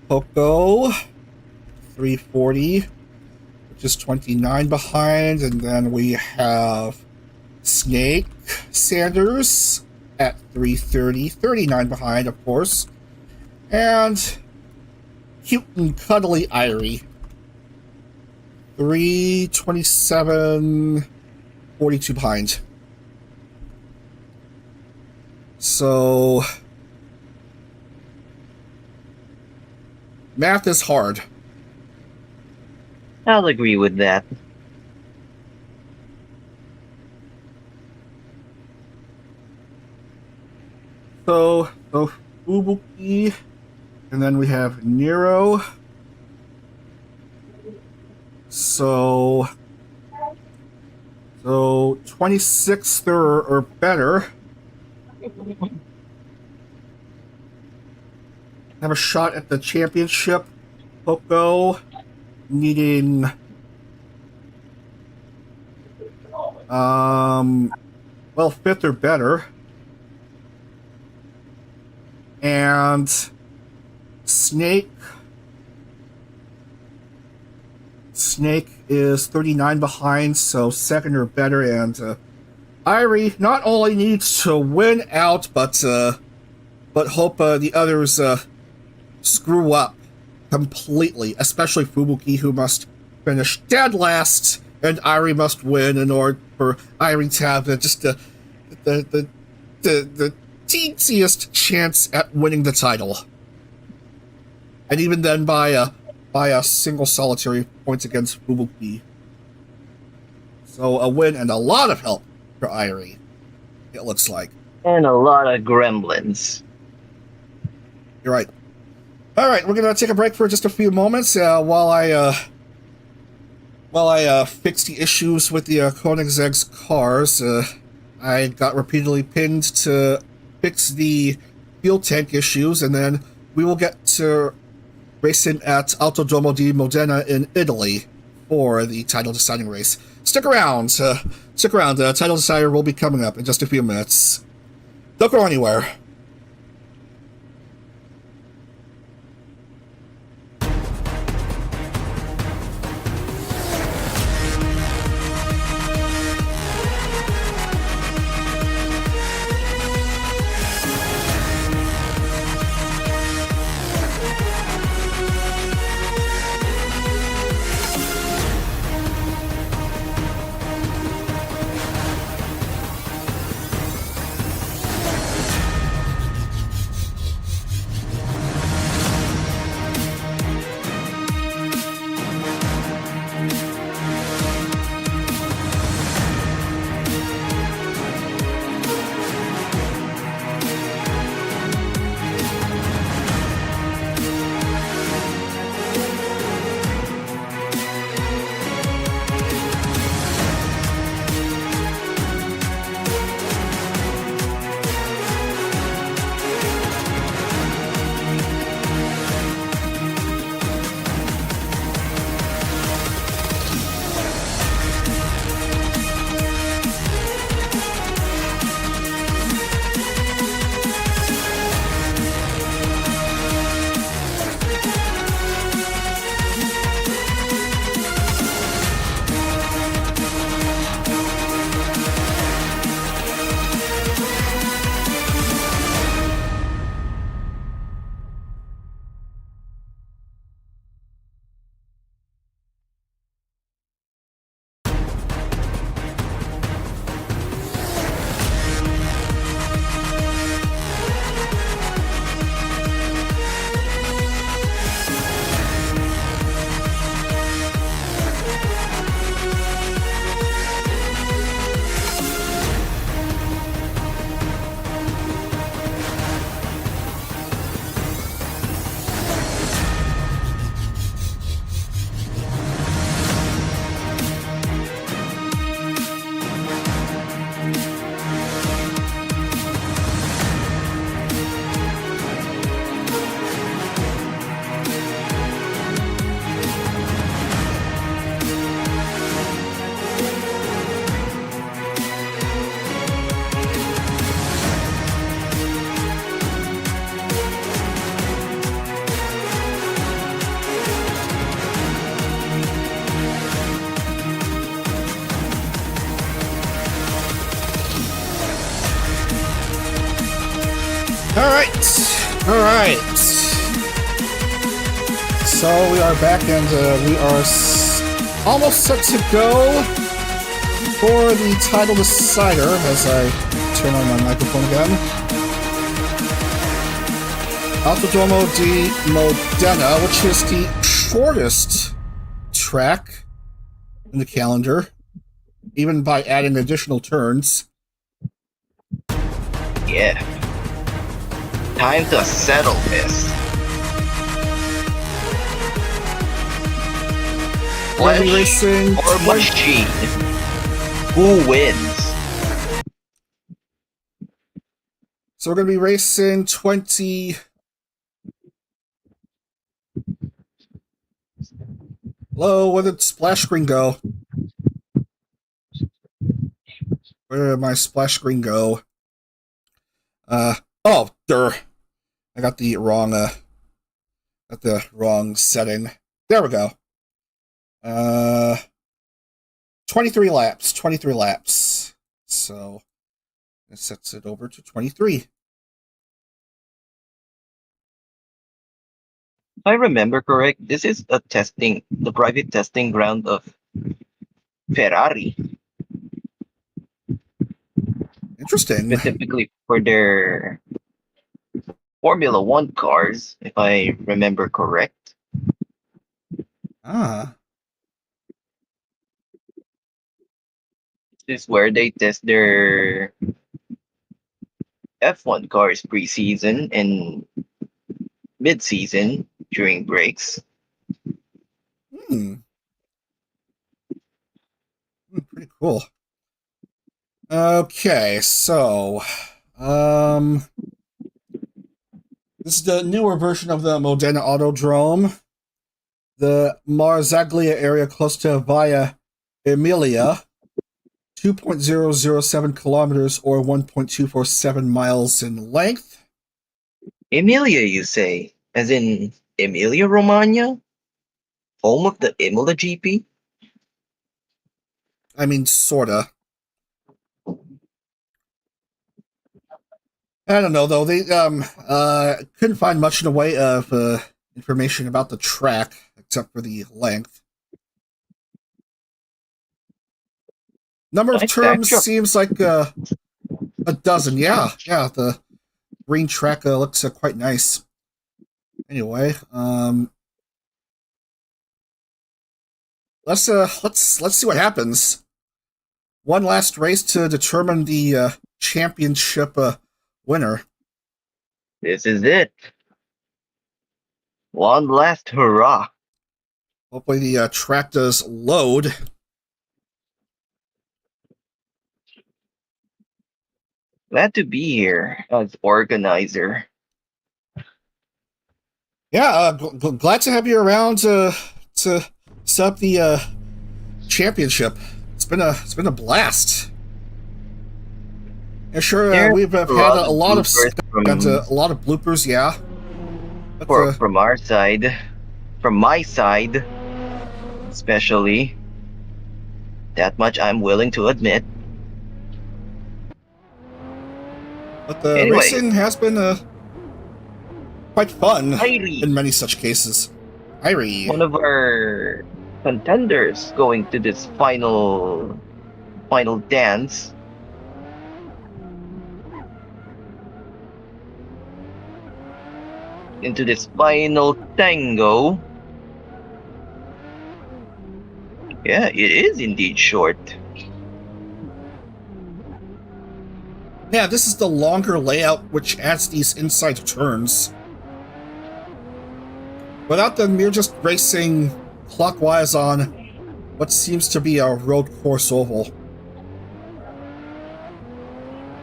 Poco 340, which is 29 behind, and then we have Snake Sanders at 330, 39 behind, of course. And cute and cuddly Irie, 327, 42 behind. So math is hard. I'll agree with that. So Fubuki, and then we have Nero. So 26th or better. have a shot at the championship. Poco needing well, fifth or better. And Snake is 39 behind, so second or better. And Irie not only needs to win out, but hope the others screw up completely, especially Fubuki, who must finish dead last, and Irie must win in order for Irie to have just the teensiest chance at winning the title. And even then by a single solitary points against Fubuki. So a win and a lot of help for Irie, it looks like. And a lot of gremlins. You're right. All right, we're gonna take a break for just a few moments while I fix the issues with the Koenigsegg's cars. I got repeatedly pinned to fix the fuel tank issues, and then we will get to racing at Autodromo di Modena in Italy for the title deciding race. Stick around. The title decider will be coming up in just a few minutes. Don't go anywhere. Alright. So we are back, and we are almost set to go for the title decider as I turn on my microphone again. Autodromo di Modena, which is the shortest track in the calendar, even by adding additional turns. Yeah. Time to settle this. Flesh or machine? Who wins? So we're going to be racing 20 Hello, where did splash screen go? Where did my splash screen go? Oh, I got the wrong setting. There we go. 23 laps. So it sets it over to 23. If I remember correct, this is the private testing ground of Ferrari, Interesting. specifically for their Formula One cars, if I remember correct. Ah. This is where they test their F1 cars pre-season and mid-season during breaks. Pretty cool. Okay, so this is the newer version of the Modena Autodrome. The Marzaglia area close to Via Emilia, 2.007 kilometers or 1.247 miles in length. Emilia, you say? As in Emilia Romagna? Home of the Imola GP? I mean, sorta. I don't know, though. They couldn't find much in the way of information about the track, except for the length. Number of terms seems like a dozen. Yeah, the green track looks quite nice. Anyway, let's see what happens. One last race to determine the championship winner. This is it. One last hurrah. Hopefully the track does load. Glad to be here as organizer. Yeah, glad to have you around to set up the championship. It's been a blast. Yeah, sure. We've had a lot of bloopers. Yeah. But, from our side, from my side, especially. That much I'm willing to admit. But the racing has been quite fun in many such cases. Irie. One of our contenders going to this final dance. Into this final tango. Yeah, it is indeed short. Yeah, this is the longer layout, which adds these inside turns. Without them, you're just racing clockwise on what seems to be a road course oval.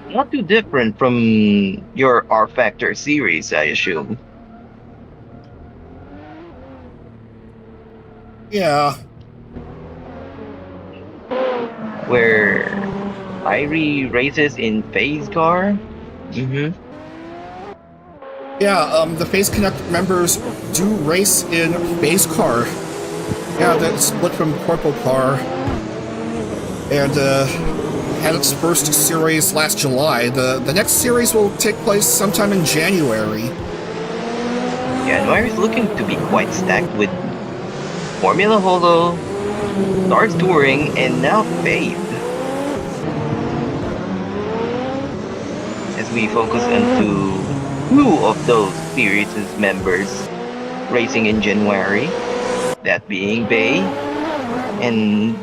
Not too different from your R-Factor series, I assume. Yeah. Where Irie races in phase car. Mm-hmm. Yeah, the Phase Connect members do race in phase car. Yeah, that's split from Corpo Car. And had its first series last July. The next series will take place sometime in January. January is looking to be quite stacked with Formula Holo, Stars Touring, and now Faith. As we focus into two of those series' members racing in January, that being Bay and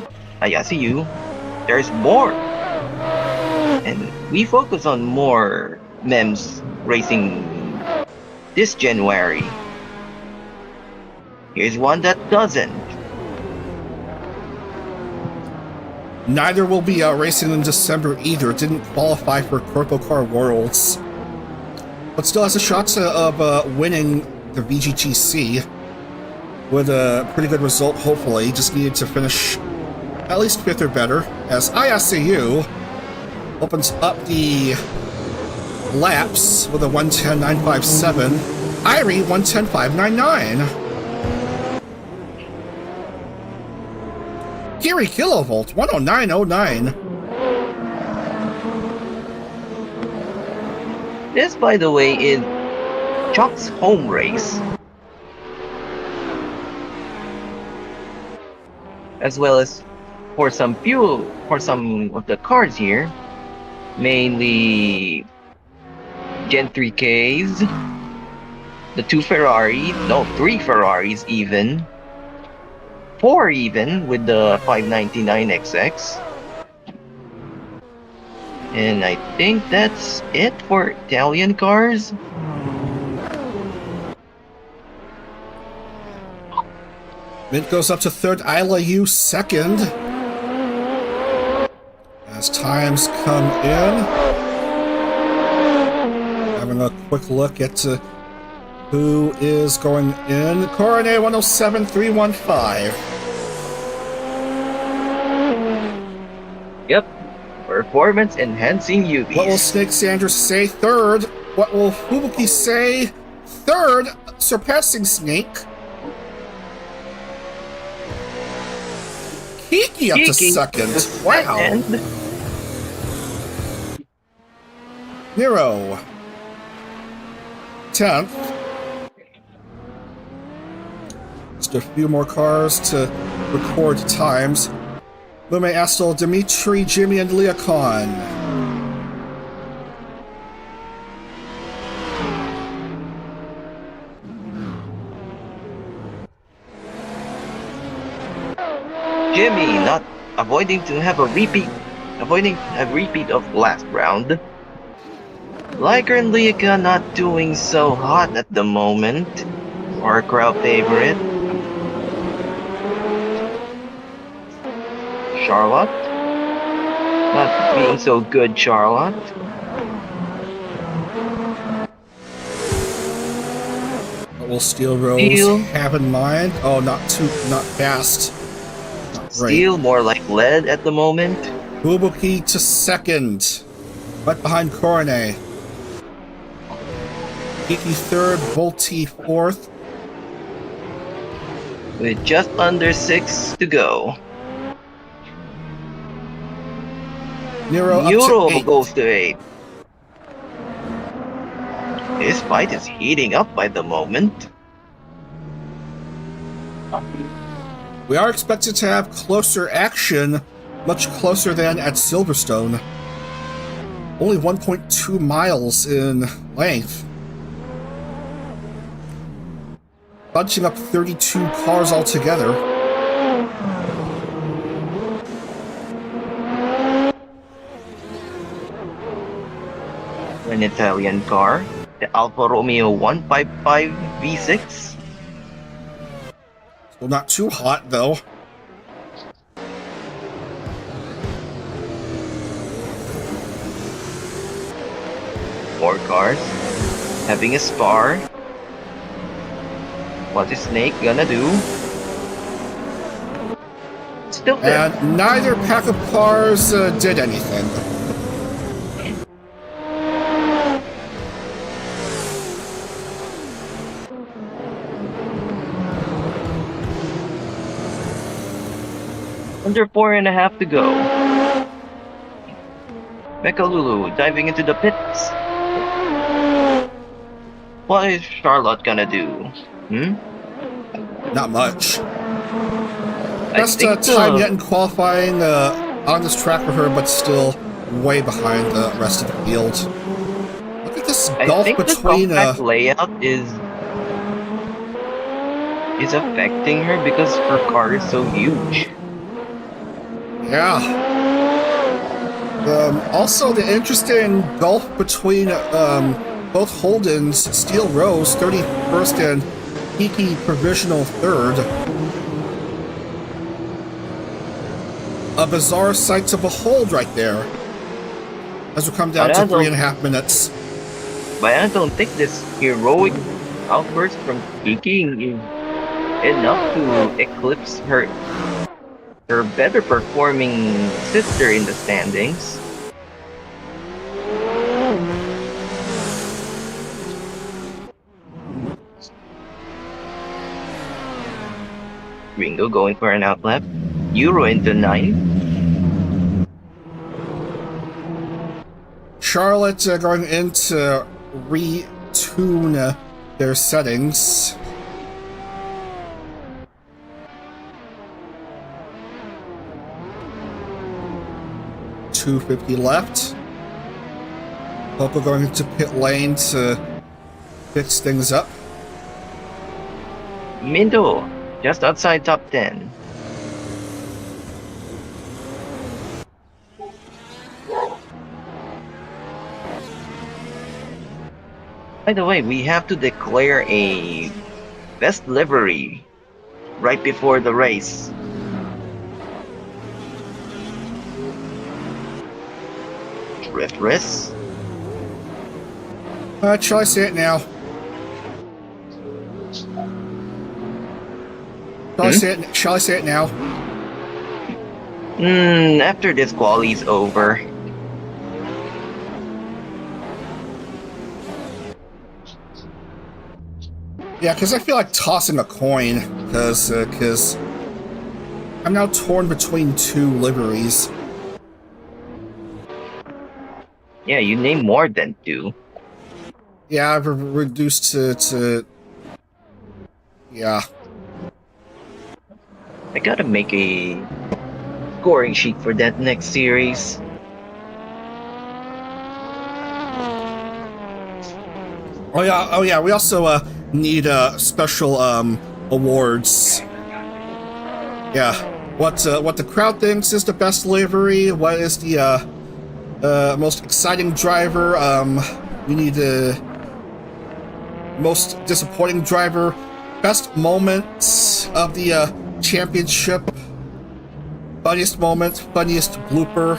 Ayasiu. There's more, and we focus on more MEMs racing this January. Here's one that doesn't. Neither will be racing in December either. It didn't qualify for Corpo Car Worlds. But still has a shot of winning the VGTC. with a pretty good result, hopefully. Just needed to finish at least 5th or better, as ISCU opens up the laps with a 110.957. Irie 110.599. Gary Kilovolt 109.09. This, by the way, is Chuck's home race. As well as for some of the cars here, mainly Gen 3Ks, the 3 Ferraris even, 4 even with the 599XX. And I think that's it for Italian cars. Mint goes up to 3rd, Isla U 2nd. As times come in. Having a quick look at who is going in. Coronet 107.315. Yep. Performance enhancing UVs. What will Snake Sanders say? 3rd. What will Fubuki say? 3rd, surpassing Snake. Kiki up to 2nd. Wow. Nero 10th. Just a few more cars to record times. Lume, Astel, Dimitri, Jimmy, and Leocon. Jimmy not avoiding a repeat of last round. Liker and Leika not doing so hot at the moment. Or a crowd favorite. Charlotte. Not being so good, Charlotte. What will Steel Rose have in mind? Oh, not fast. Not Steel, more like lead at the moment. Fubuki to 2nd. Right behind Coronet. Kiki 3rd, Volti 4th. With just under 6 to go. Nero up Euro to 8th. goes to 8. This fight is heating up by the moment. We are expected to have closer action, much closer than at Silverstone. Only 1.2 miles in length. Bunching up 32 cars altogether. An Italian car, the Alfa Romeo 155 V6. Well, not too hot, though. More cars. Having a spar. What is Snake gonna do? Still there. And neither pack of cars did anything. Under 4.5 to go. Mekalulu diving into the pits. What is Charlotte gonna do? Not much. I Best think time yet in qualifying on this track for her, but still way behind the rest of the field. Look at this gulf between the layout is affecting her because her car is so huge. Yeah. Also, the interesting gulf between both Holden's Steel Rose 31st and Kiki provisional 3rd. A bizarre sight to behold right there. As we come down to 3.5 minutes. But I don't think this heroic outburst from Kiki enough to eclipse her better performing sister in the standings. Ringo going for an outlap. Euro into 9. Charlotte going in to retune their settings. .250 left. Popo going into pit lane to fix things up. Mindo, just outside top 10. By the way, we have to declare a best livery right before the race. Drift race. Shall I say it now? Shall I say it now? After this quali's over. Yeah, because I feel like tossing a coin, because I'm now torn between two liveries. Yeah, you name more than 2. Yeah, I've reduced to yeah. I gotta make a scoring sheet for that next series. Oh yeah, we also need special awards. Yeah. What the crowd thinks is the best livery, what is the most exciting driver, we need the most disappointing driver, best moments of the championship, funniest moment, funniest blooper,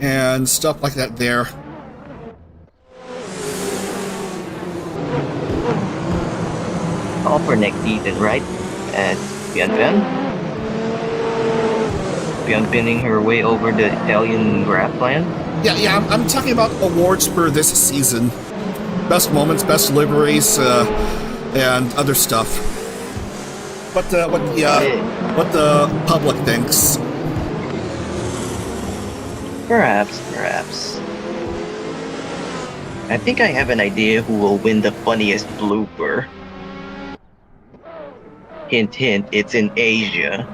and stuff like that there. All for next season, right? At Pianpen. Pianpinning her way over the Italian grassland. Yeah, I'm talking about awards for this season. Best moments, best liveries, and other stuff. What the public thinks. Perhaps. I think I have an idea who will win the funniest blooper. Hint, hint, it's in Asia.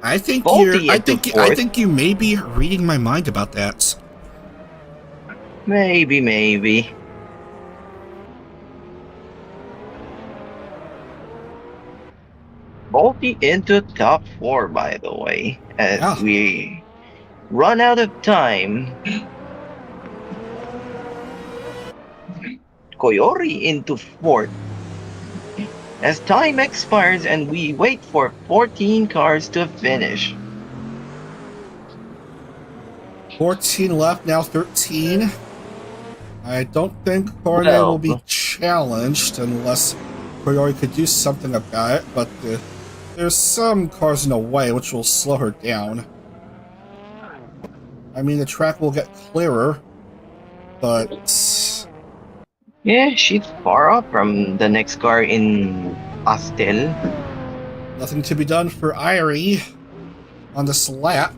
I think you may be reading my mind about that. Maybe. Balti into top 4, by the way, as we run out of time. Koyori into 4th. As time expires and we wait for 14 cars to finish. 14 left, now 13. I don't think Koryori will be challenged unless Koryori could do something about it, but there's some cars in the way which will slow her down. I mean, the track will get clearer, but... Yeah, she's far off from the next car in Astel. Nothing to be done for Irie on this lap.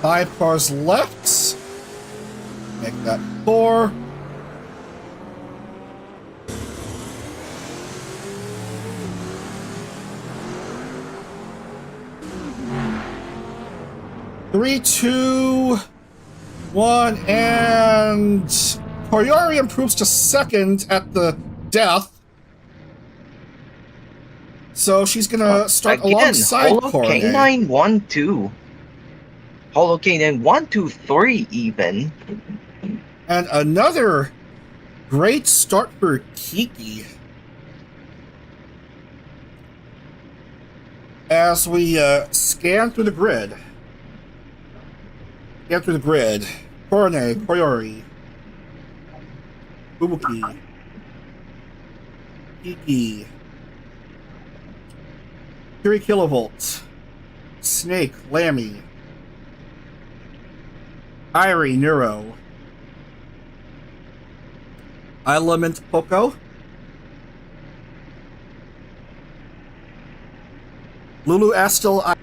5 cars left. Make that 4. Three, 2, 1, and Koryori improves to 2nd at the death. So she's gonna start alongside Koryori. K9 1-2. Holo K9 1-2-3 even. And another great start for Kiki. As we scan through the grid. Korone, Koyori, Fubuki, Kiki, 3 kilovolts, Snake, Lammy, Irie, Neuro, Element, Poco, Lulu, Astel,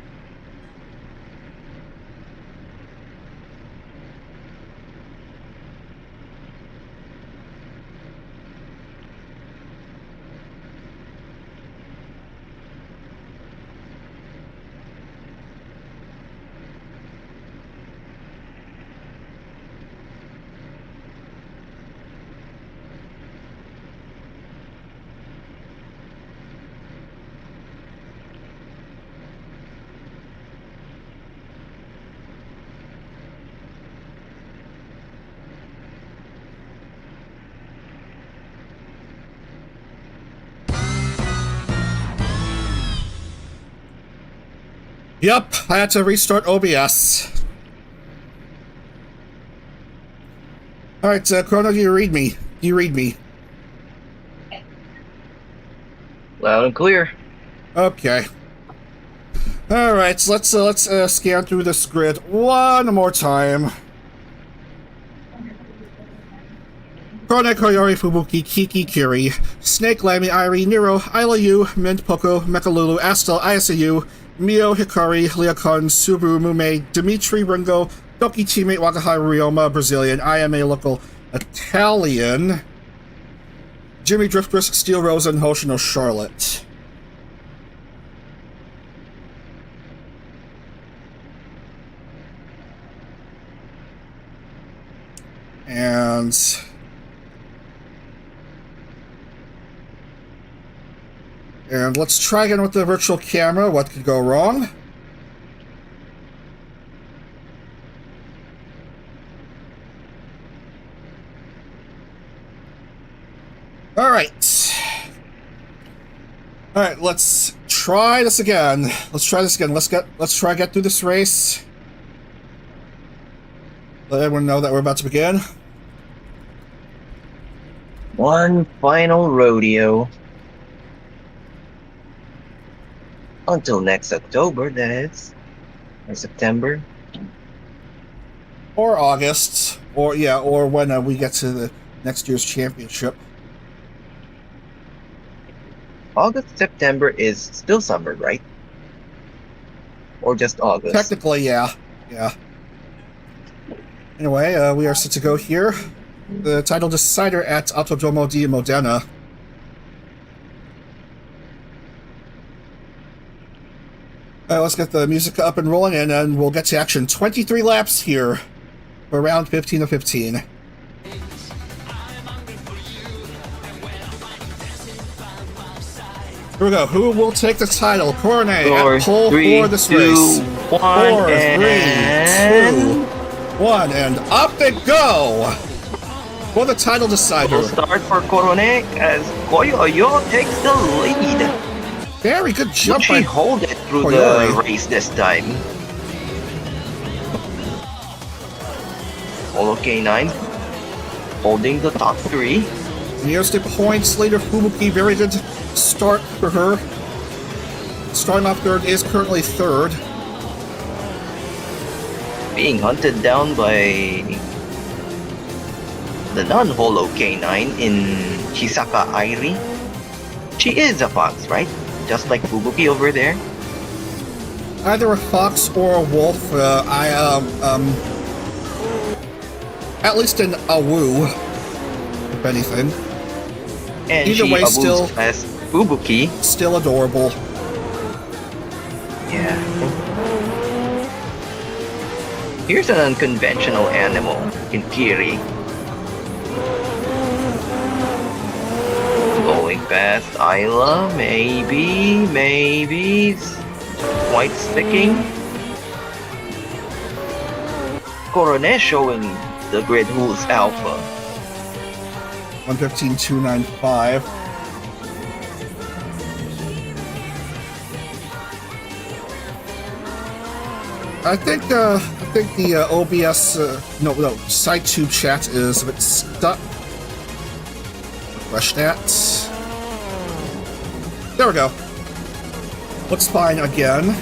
Yep, I had to restart OBS. Alright, Chrono, do you read me? Do you read me? Loud and clear. Okay. Alright, so let's scan through this grid one more time. Korone, Koyori, Fubuki, Kiki, Kiri, Snake, Lammy, Irie, Nero, Isla Yu, Mint, Poco, Mechalulu, Astel, ISAU, Mio, Hikari, Leokon, Subaru, Mume, Dimitri, Ringo, Doki teammate, Wakahara, Ryoma, Brazilian, IMA local Italian, Jimmy Driftbrisk, Steel Rose, and Hoshino, Charlotte. And let's try again with the virtual camera. What could go wrong? Alright, let's try this again. Let's try get through this race. Let everyone know that we're about to begin. One final rodeo. Until next October, that is. Or September. Or August. Or when we get to the next year's championship. August, September is still summer, right? Or just August? Technically, yeah. Anyway, we are set to go here. The title decider at Autodromo di Modena. Let's get the music up and rolling, and then we'll get to action. 23 laps here for round 15 of 15. Here we go. Who will take the title? Korone at pole for this race. 4, 3, 2, 1, and up they go for the title decider. We'll start for Korone as Koyoyo takes the lead. Very good jump. She hold it through Koyori. the race this time. Holo K9 holding the top 3. Nearest the points later, Fubuki, very good start for her. Starting off third, is currently third. Being hunted down by the non-holo K9 in Chisaka Airi. She is a fox, right? Just like Fubuki over there. Either a fox or a wolf. At least an awu, if anything. And either she way, still as Fubuki. Still adorable. Yeah. Here's an unconventional animal in Kiri. Going past Isla, maybe, quite sticking. Korone showing the grid who's alpha. 115.295. I think the OBS no side tube chat is a bit stuck. Refresh that. There we go. Looks fine again.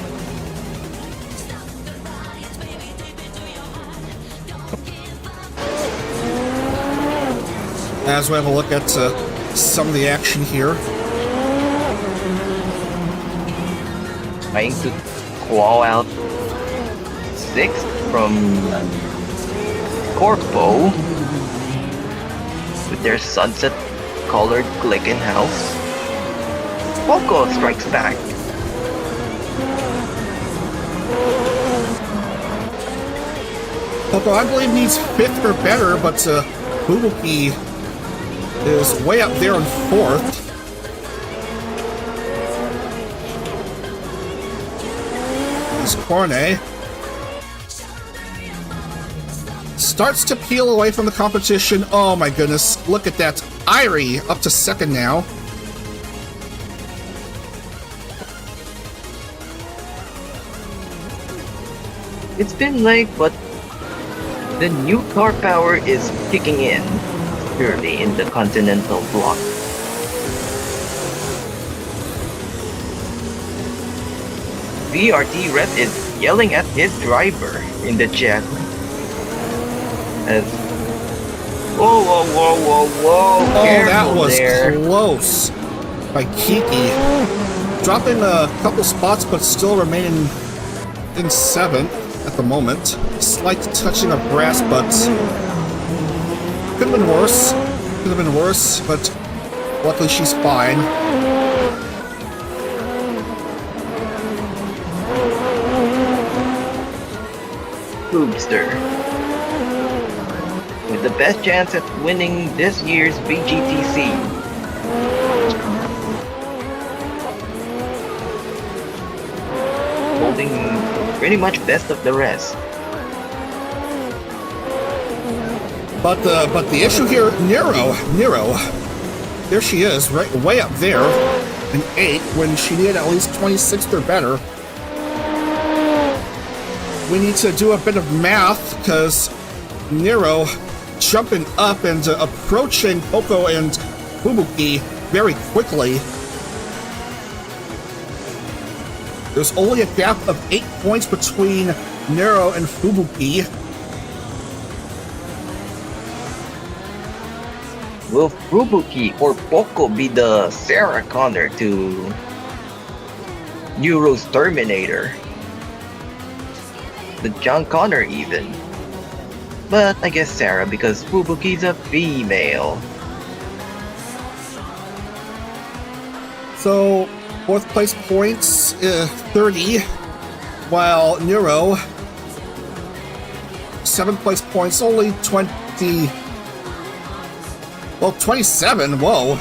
As we have a look at some of the action here. Trying to claw out 6th from Corpo with their sunset-colored Glickenhaus. Poco strikes back. Poco, I believe, needs 5th or better, but Fubuki is way up there in 4th. This Corne starts to peel away from the competition. Oh my goodness, look at that. Irie up to 2nd now. It's been late, but the new car power is kicking in, purely in the continental block. VRT rep is yelling at his driver in the chat. As whoa, whoa, whoa, whoa, whoa! Oh, that Careful was there. close by Kiki. Dropping a couple spots, but still remaining in 7th at the moment. Slight touching of grass, but could have been worse. Could have been worse, but luckily she's fine. Boobster with the best chance at winning this year's VGTC. Holding pretty much best of the rest. But the issue here, Nero, there she is, right way up there in 8th when she needed at least 26th or better. We need to do a bit of math because Nero jumping up and approaching Poco and Fubuki very quickly. There's only a gap of 8 points between Nero and Fubuki. Will Fubuki or Poco be the Sarah Connor to Euro's Terminator? The John Connor even. But I guess Sarah because Fubuki's a female. So, 4th place points, 30, while Nero, 7th place points, only 20, well, 27, whoa.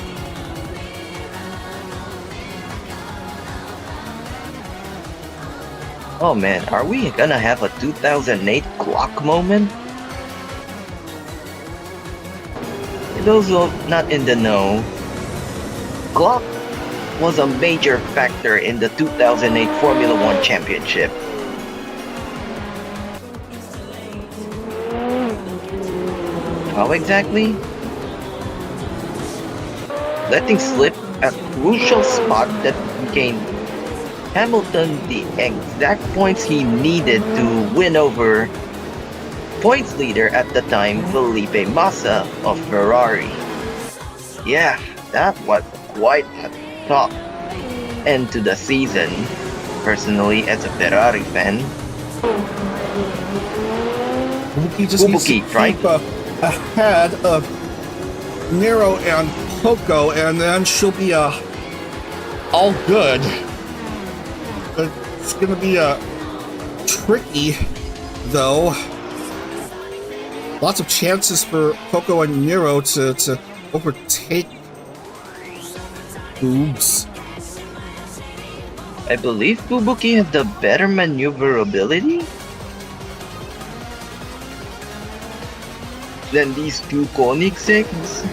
Oh man, are we gonna have a 2008 clock moment? For those who are not in the know, clock was a major factor in the 2008 Formula One Championship. How exactly? Letting slip a crucial spot that gained Hamilton the exact points he needed to win over points leader at the time, Felipe Massa of Ferrari. Yeah, that was quite a tough end to the season, personally as a Ferrari fan. Fubuki just needs to right? keep ahead of Nero and Poco, and then she'll be all good. But it's gonna be tricky, though. Lots of chances for Poco and Nero to overtake Boobs. I believe Fubuki has the better maneuverability than these two Koenigseggs.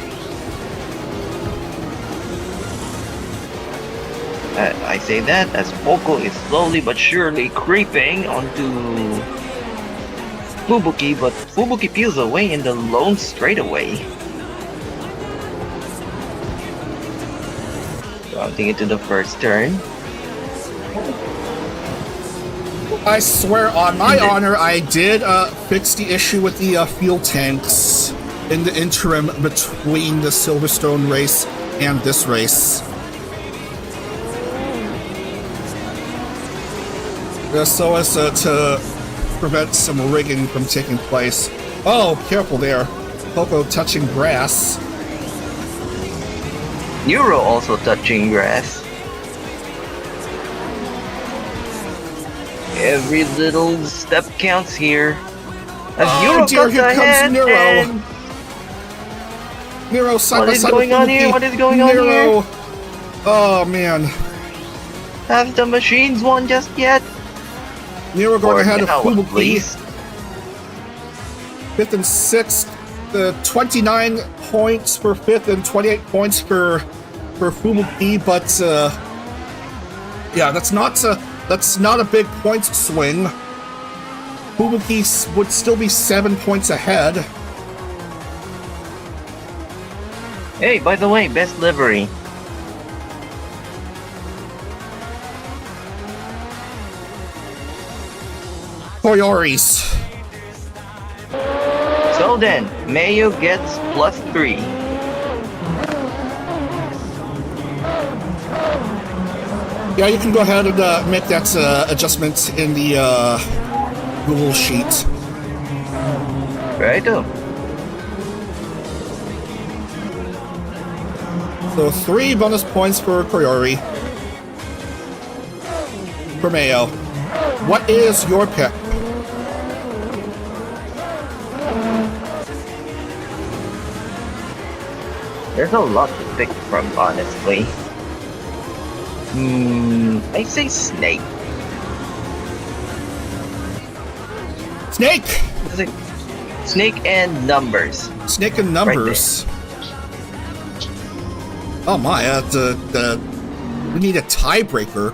I say that as Poco is slowly but surely creeping onto Fubuki, but Fubuki peels away in the lone straightaway. Rounding into the first turn. I swear on my honor, I did fix the issue with the fuel tanks in the interim between the Silverstone race and this race. So as to prevent some rigging from taking place. Oh, careful there. Poco touching grass. Euro also touching grass. Every little step counts here. As Euro dear, cuts here comes ahead Nero. and Nero side what by is side going with on Fubuki. here? What is going on Nero. here? Oh man. Have the machines won just yet? Nero going Or ahead of now, at Fubuki. least. 5th and 6th. 29 points for 5th and 28 points for Fubuki, but yeah, that's not a big points swing. Fubuki would still be 7 points ahead. Hey, by the way, best livery. Koyori's. So then, Mayo gets +3. Yeah, you can go ahead and make that adjustment in the Google sheet. Righto. So 3 bonus points for Koyori. For Mayo. What is your pick? There's a lot to pick from, honestly. I say Snake. Snake! Snake and numbers. Snake and numbers. Oh my, we need a tiebreaker.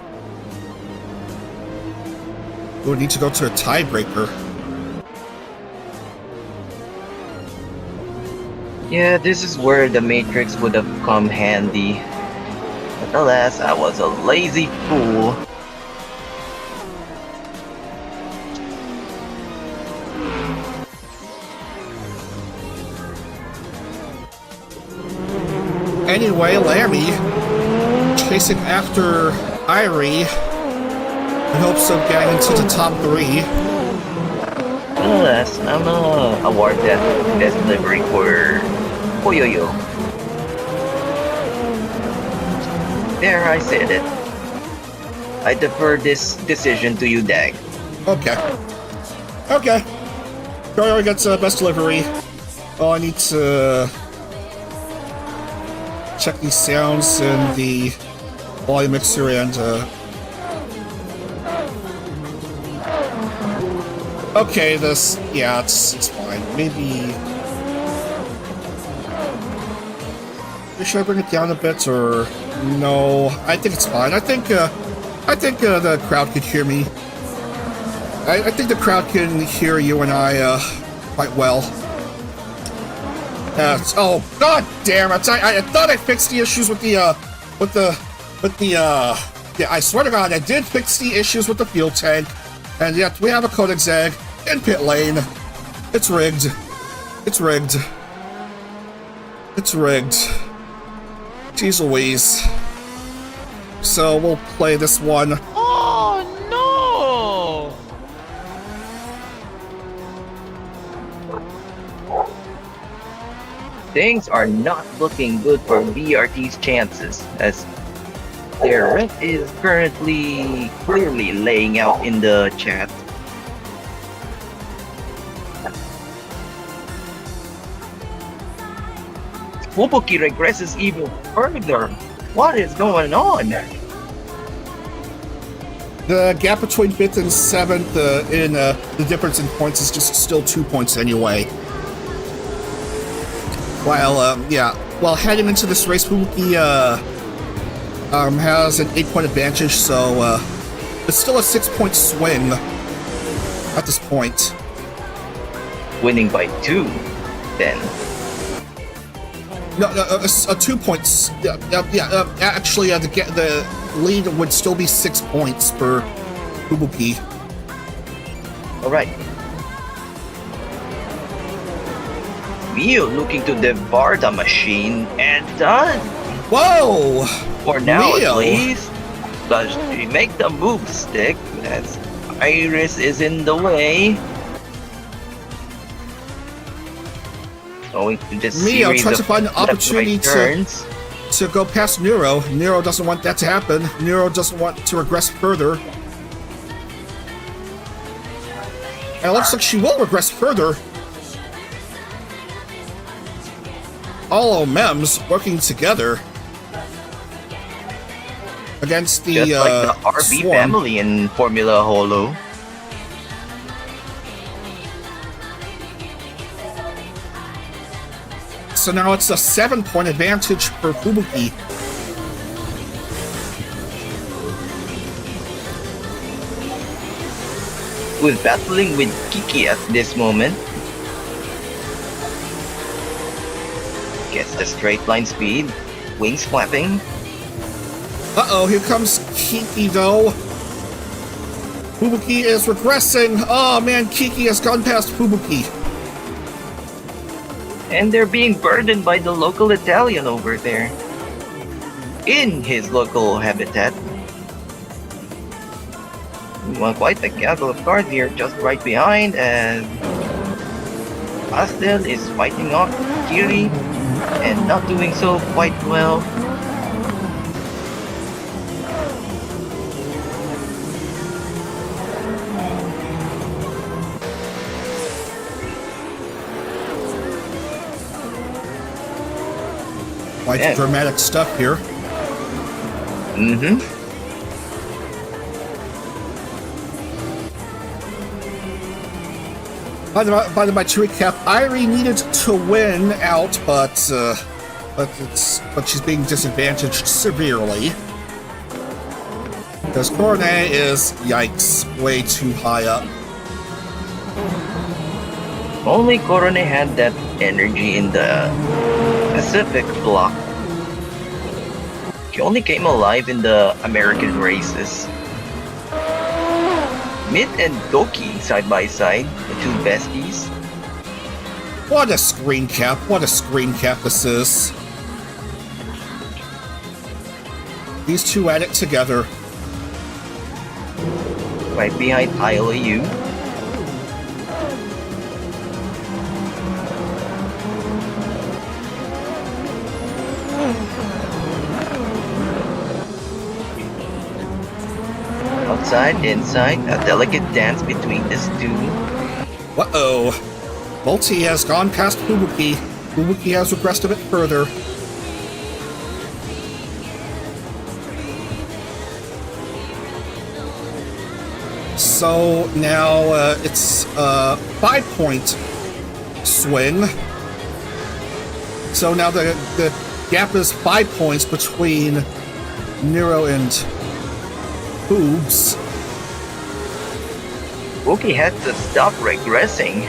We need to go to a tiebreaker. Yeah, this is where the Matrix would have come handy. But alas, I was a lazy fool. Anyway, Lammy chasing after Irie in hopes of getting into the top 3. Nonetheless, I'm gonna award that best delivery for Koyoyo. There, I said it. I defer this decision to you, Dag. Okay. Okay. Koyori gets best delivery. Oh, I need to check the sounds in the volume mixer and okay, this, yeah, it's fine. Maybe should I bring it down a bit, or no? I think it's fine. I think the crowd could hear me. I think the crowd can hear you and I quite well. Oh god damn it! I thought I fixed the issues with the yeah, I swear to god I did fix the issues with the fuel tank, and yet we have a Koenigsegg in pit lane. It's rigged. It's rigged. It's rigged. Jeez Louise. So we'll play this one. Oh no! Things are not looking good for VRT's chances, as their rent is currently clearly laying out in the chat. Fubuki regresses even further. What is going on? The gap between 5th and 7th in the difference in points is just still 2 points anyway. While, yeah, while heading into this race, Fubuki has an 8-point advantage, so it's still a 6-point swing at this point. Winning by 2, then. No, 2 points. Actually, the lead would still be 6 points for Fubuki. Alright. Mio looking to devour the machine, and done! Whoa! For now, Mio. at least. Does she make the move stick as Iris is in the way? Going to this Mio series tries to of find an opportunity left-right turns. to go past Nero. Nero doesn't want that to happen. Nero doesn't want to regress further. And it looks like she will regress further. All MEMs working together against the Just like the RB Swarm. family in Formula Holo. So now it's a 7-point advantage for Fubuki. Who's battling with Kiki at this moment. Gets the straight line speed, wings flapping. Uh-oh, here comes Kiki, though. Fubuki is regressing. Oh, man, Kiki has gone past Fubuki. And they're being burdened by the local Italian over there. In his local habitat. Well, quite a gaggle of cars here just right behind, and Pastel is fighting off Kiri and not doing so quite well. Quite Yeah. dramatic stuff here. Mm-hmm. By the way, to recap, Irie needed to win out, but she's being disadvantaged severely. Because Cornet is, yikes, way too high up. Only Corone had that energy in the Pacific block. He only came alive in the American races. Mid and Doki side by side, the two besties. What a screen cap, this is. These two at it together. Right behind ILU. Outside, inside, a delicate dance between these two. Uh-oh. Multi has gone past Fubuki. Fubuki has regressed a bit further. So now it's a 5-point swing. So now the gap is 5 points between Nero and Boobs. Wookie had to stop regressing,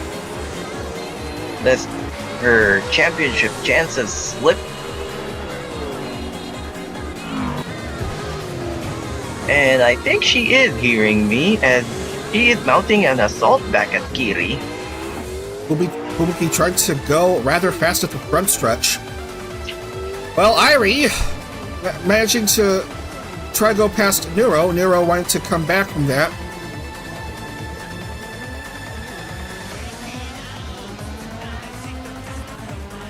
lest her championship chances slip. And I think she is hearing me, as she is mounting an assault back at Kiri. Fubuki tried to go rather fast at the front stretch. Well, Irie managing to try to go past Nero. Nero wanted to come back from that.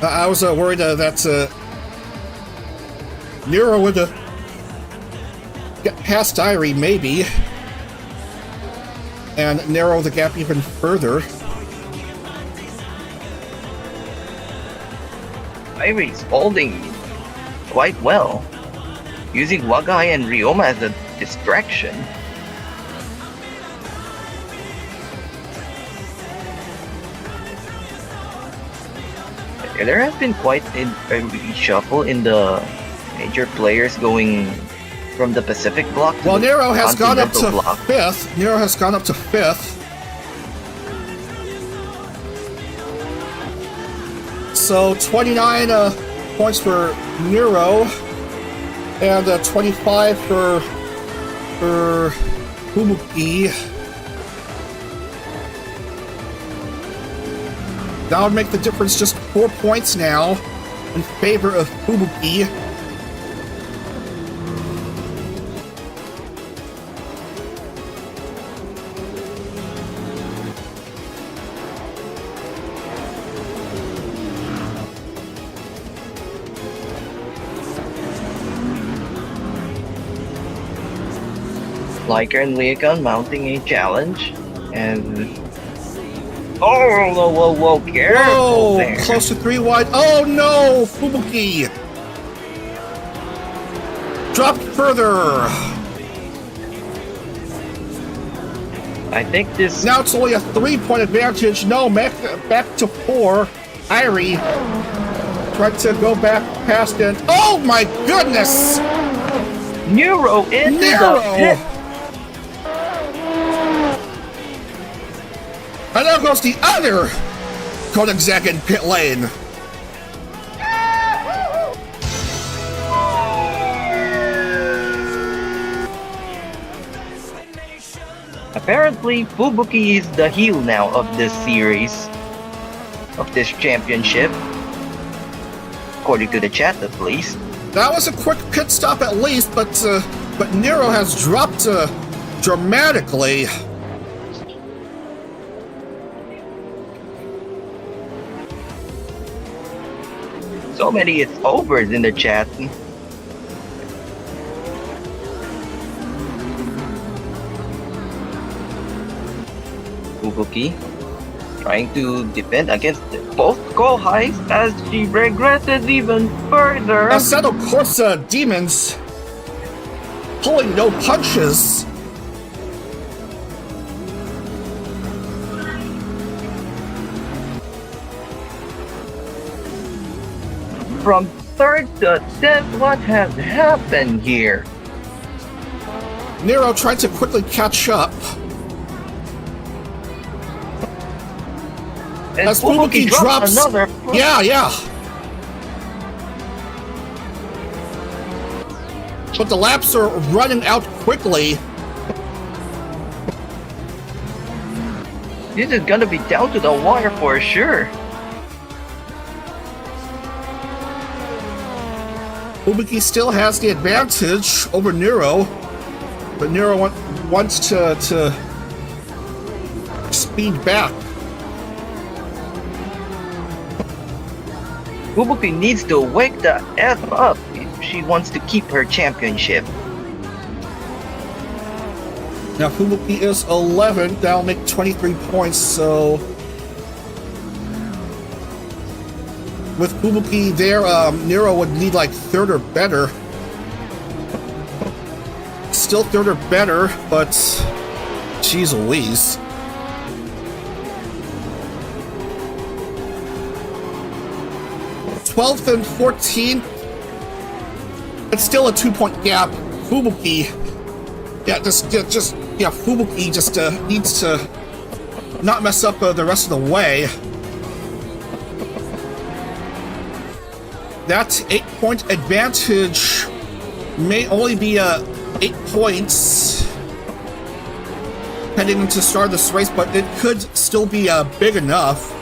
I was worried that Nero would get past Irie, maybe, and narrow the gap even further. Irie's holding quite well, using Wagai and Ryoma as a distraction. There has been quite a reshuffle in the major players going from the Pacific block to Well, the Nero has gone up continental to block. 5th. Nero has gone up to 5th. So 29 points for Nero, and 25 for Fubuki. That would make the difference just 4 points now in favor of Fubuki. Liker and Leacon mounting a challenge, and whoa, careful Whoa, there. close to 3 wide. Oh no, Fubuki! Dropped further. I think this Now it's only a 3-point advantage. No, back to 4. Irie tried to go back past it. Oh my goodness! Nero into Nero! the pit. And there goes the other Koenigsegg in pit lane. Apparently, Fubuki is the heel now of this series, of this championship, according to the chat at least. That was a quick pit stop at least, but Nero has dropped dramatically. So many it's overs in the chat. Fubuki trying to defend against both goal highs as she regresses even further. Assetto Corsa Demons pulling no punches. From 3rd to 10th, what has happened here? Nero trying to quickly catch up. And As Fubuki drops. another. Yeah. But the laps are running out quickly. This is gonna be down to the wire for sure. Fubuki still has the advantage over Nero, but Nero wants to speed back. Fubuki needs to wake the F up if she wants to keep her championship. Now Fubuki is 11th, that'll make 23 points, so... With Fubuki there, Nero would need like 3rd or better. Still 3rd or better, but... Jeez Louise. '12th and 14th. It's still a 2-point gap. Fubuki, Fubuki just needs to not mess up the rest of the way. That 8-point advantage may only be 8 points heading into start of this race, but it could still be big enough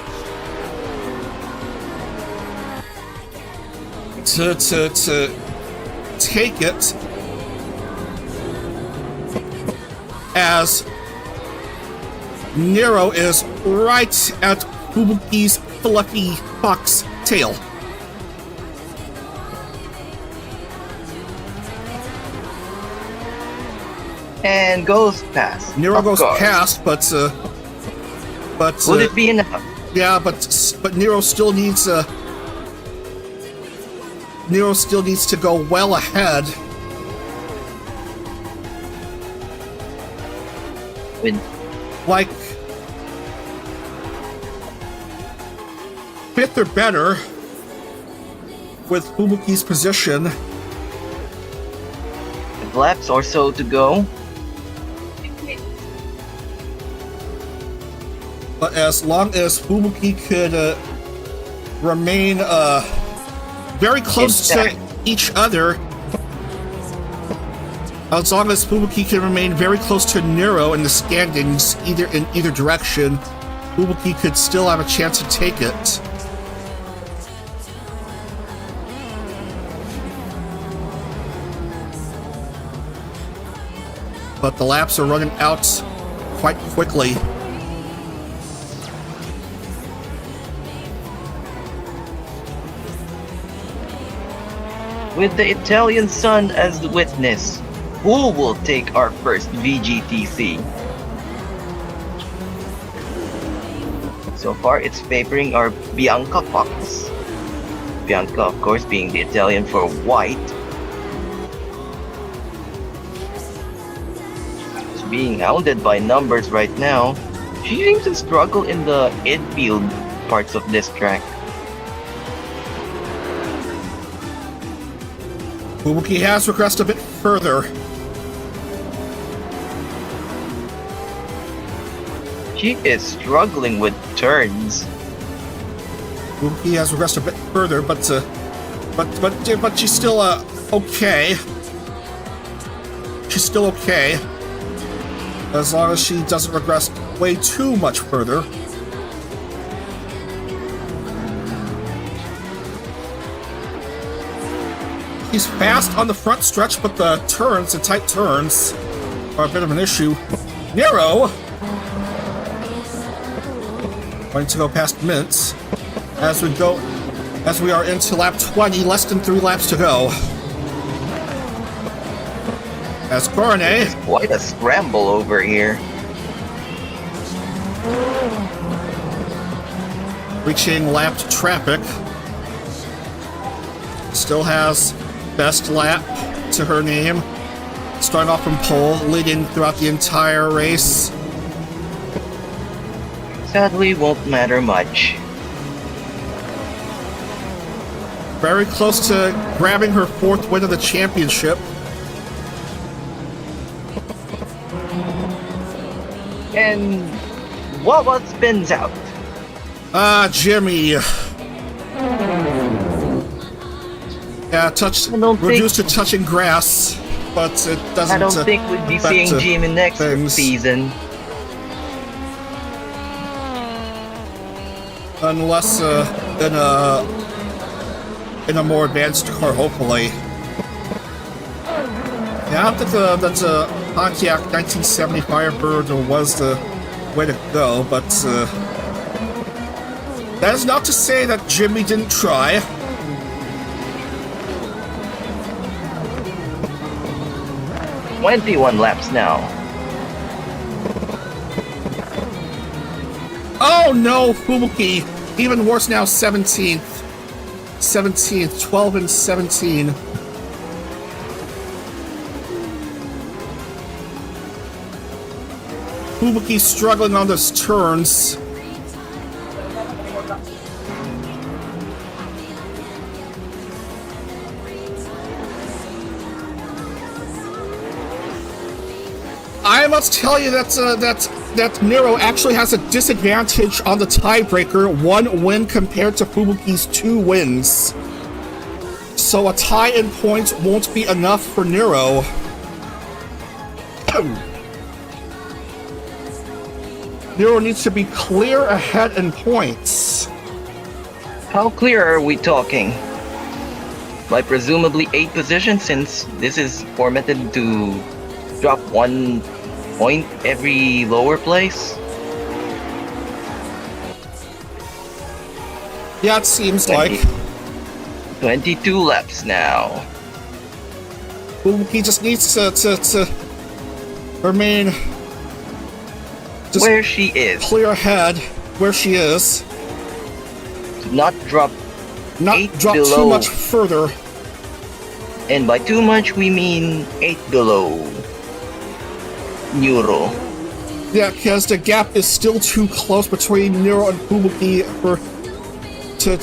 to take it, as Nero is right at Fubuki's fluffy fox tail. And goes past. Nero Of goes course. past, but Would it be enough? yeah, but Nero still needs to go well ahead. With Like 5th or better with Fubuki's position. 5 laps or so to go. But as long as Fubuki could remain very close to each other, as long as Fubuki can remain very close to Nero in the standings, in either direction, Fubuki could still have a chance to take it. But the laps are running out quite quickly. With the Italian sun as the witness, who will take our first VGTC? So far, it's favoring our Bianca Fox. Bianca, of course, being the Italian for white. She's being hounded by numbers right now. She seems to struggle in the infield parts of this track. Fubuki has regressed a bit further. She is struggling with turns. Fubuki has regressed a bit further, but she's still okay. She's still okay, as long as she doesn't regress way too much further. He's fast on the front stretch, but the turns, the tight turns, are a bit of an issue. Nero going to go past Mintz as we are into lap 20, less than 3 laps to go. As Cornet, Quite a scramble over here. reaching lapped traffic, still has best lap to her name, starting off from pole, leading throughout the entire race. Sadly, won't matter much. Very close to grabbing her 4th win of the championship. And Wawa spins out. Jimmy. Yeah, reduced to touching grass, but it doesn't. I don't think we'd be seeing Jimmy next season. Unless in a more advanced car, hopefully. Yeah, I don't think that's a Pontiac 1970 Firebird was the way to go, but that is not to say that Jimmy didn't try. "21 laps now." Oh no, Fubuki! Even worse now, 17th. 17th, 12 and 17. Fubuki struggling on those turns. I must tell you that Nero actually has a disadvantage on the tiebreaker, 1 win compared to Fubuki's 2 wins. So a tie in points won't be enough for Nero. Nero needs to be clear ahead in points. How clear are we talking? By presumably 8 positions, since this is formatted to drop 1 point every lower place? Yeah, it seems like. 22 laps now. Fubuki just needs to remain just where she is. Clear ahead where she is. Not drop below. Too much further. And by too much, we mean 8 below. Neuro. Yeah, because the gap is still too close between Nero and Fubuki to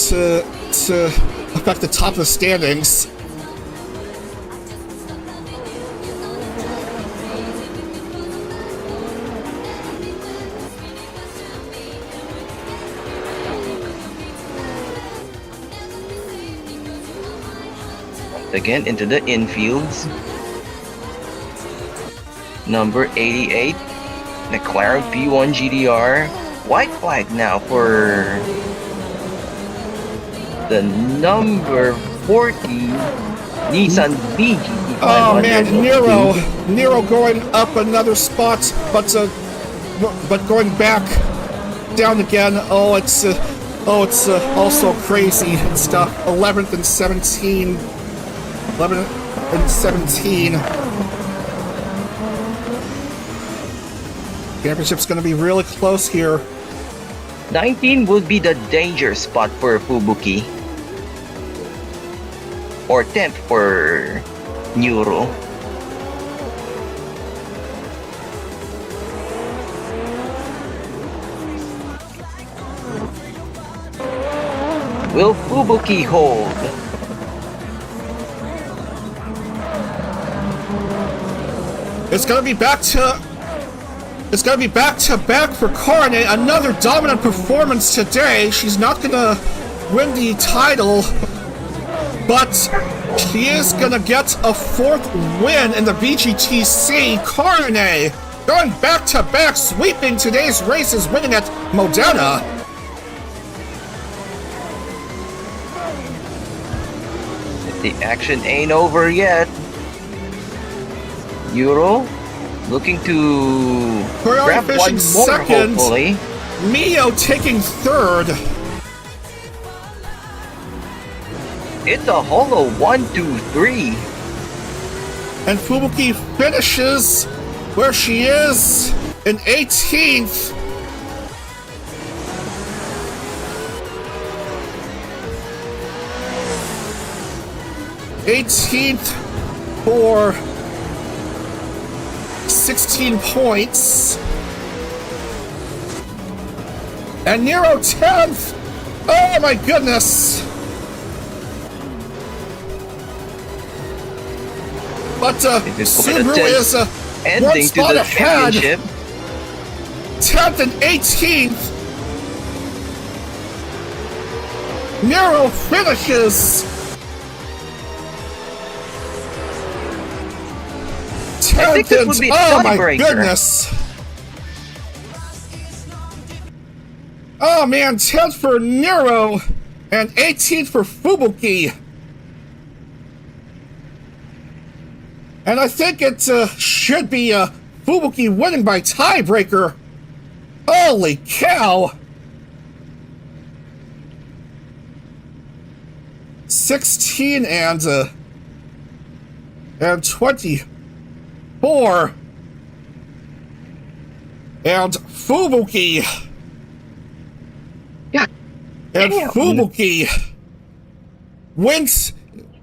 affect the top of the standings. Again into the infields. Number 88, McLaren P1 GDR. White flag now for the number 40 Nissan VGT 500. Oh man, Nero going up another spot, but going back down again. Oh, it's also crazy and stuff. 11th and 17. 11th and 17. Championship's going to be really close here. 19 would be the danger spot for Fubuki. Or 10th for Neuro. Will Fubuki hold? It's going to be back to back for Korone. Another dominant performance today. She's not going to win the title, but she is going to get a 4th win in the VGTC. Korone going back to back, sweeping today's races, winning at Modena. The action ain't over yet. Euro looking to grab one more, second. hopefully. Mio taking 3rd. It's a holo 1, 2, 3. And Fubuki finishes where she is in 18th. For 16 points. And Nero 10th. Oh my goodness. But Subaru is one ending to spot the ahead. championship. 10th and 18th. Nero finishes. I think this would be a Oh my tiebreaker. goodness. Oh man, 10th for Nero and 18th for Fubuki. And I think it should be Fubuki winning by tiebreaker. Holy cow. 16 and 24. And Fubuki. Yeah. And Damn. Fubuki wins.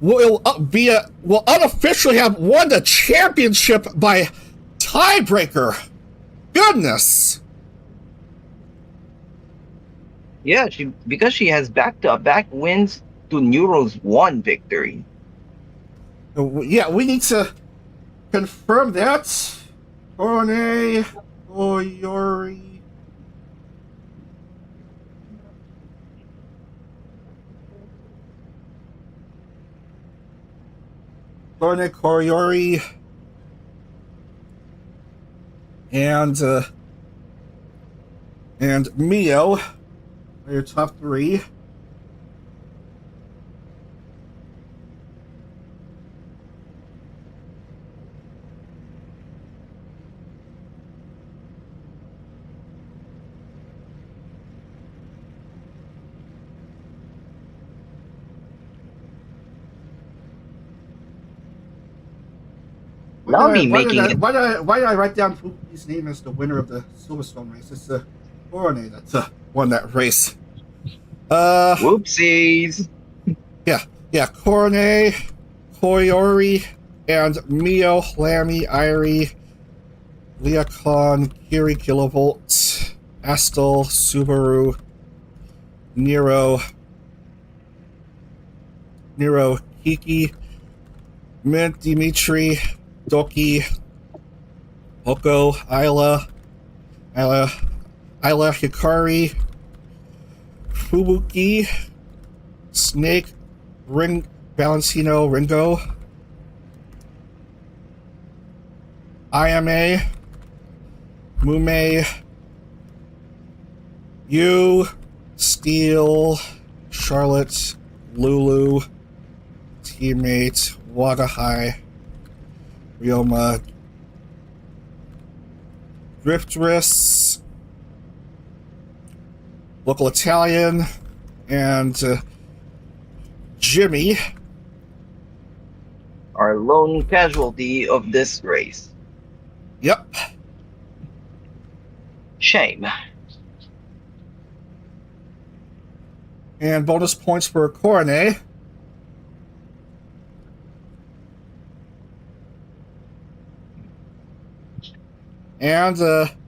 Will unofficially have won the championship by tiebreaker. Goodness. Yeah, because she has back-to-back wins to Neuro's 1 victory. Yeah, we need to confirm that. Korone Oyori. Korone Koryori. And Mio are your top 3. Nami Why making it. did I write down Fubuki's name as the winner of the Silverstone race? It's Korone that's won that race. Whoopsies. Yeah, Korone, Koyori, and Mio, Lamy, Irie, Leacon, Kiri, Kilovolt, Astel, Subaru, Nero, Kiki, Mint, Dimitri, Doki, Oko, Isla Hikari, Fubuki, Snake, Valentino Ringo, IMA, Mume, Yu, Steele, Charlotte, Lulu, Teammate, Wadahai, Ryoma, Driftris, Local Italian, and Jimmy. Our lone casualty of this race. Yep. Shame. And bonus points for Corne. And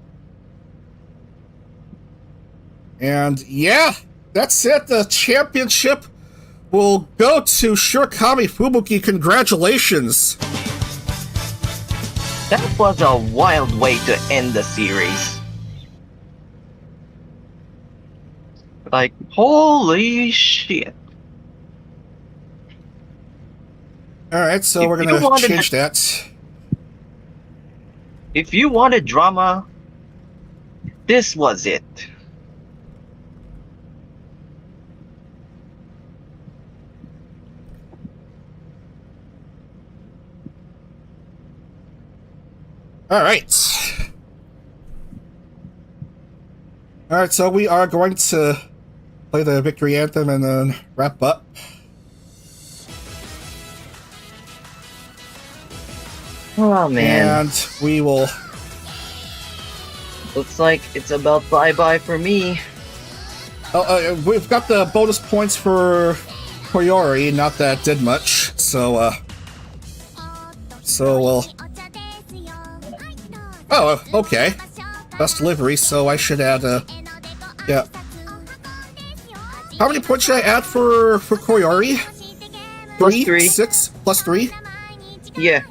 yeah, that's it. The championship will go to Shirakami Fubuki. Congratulations. That was a wild way to end the series. Like, holy shit. Alright, so If we're you going to wanted change to- that. If you wanted drama, this was it. Alright. Alright, so we are going to play the victory anthem and then wrap up. Oh man. And we will... Looks like it's about bye-bye for me. we've got the bonus points for Koyori, not that did much, so we'll... Oh, okay. Best livery, so I should add, yeah. How many points should I add for Koyori? Plus 3. 6? Plus 3? Yeah.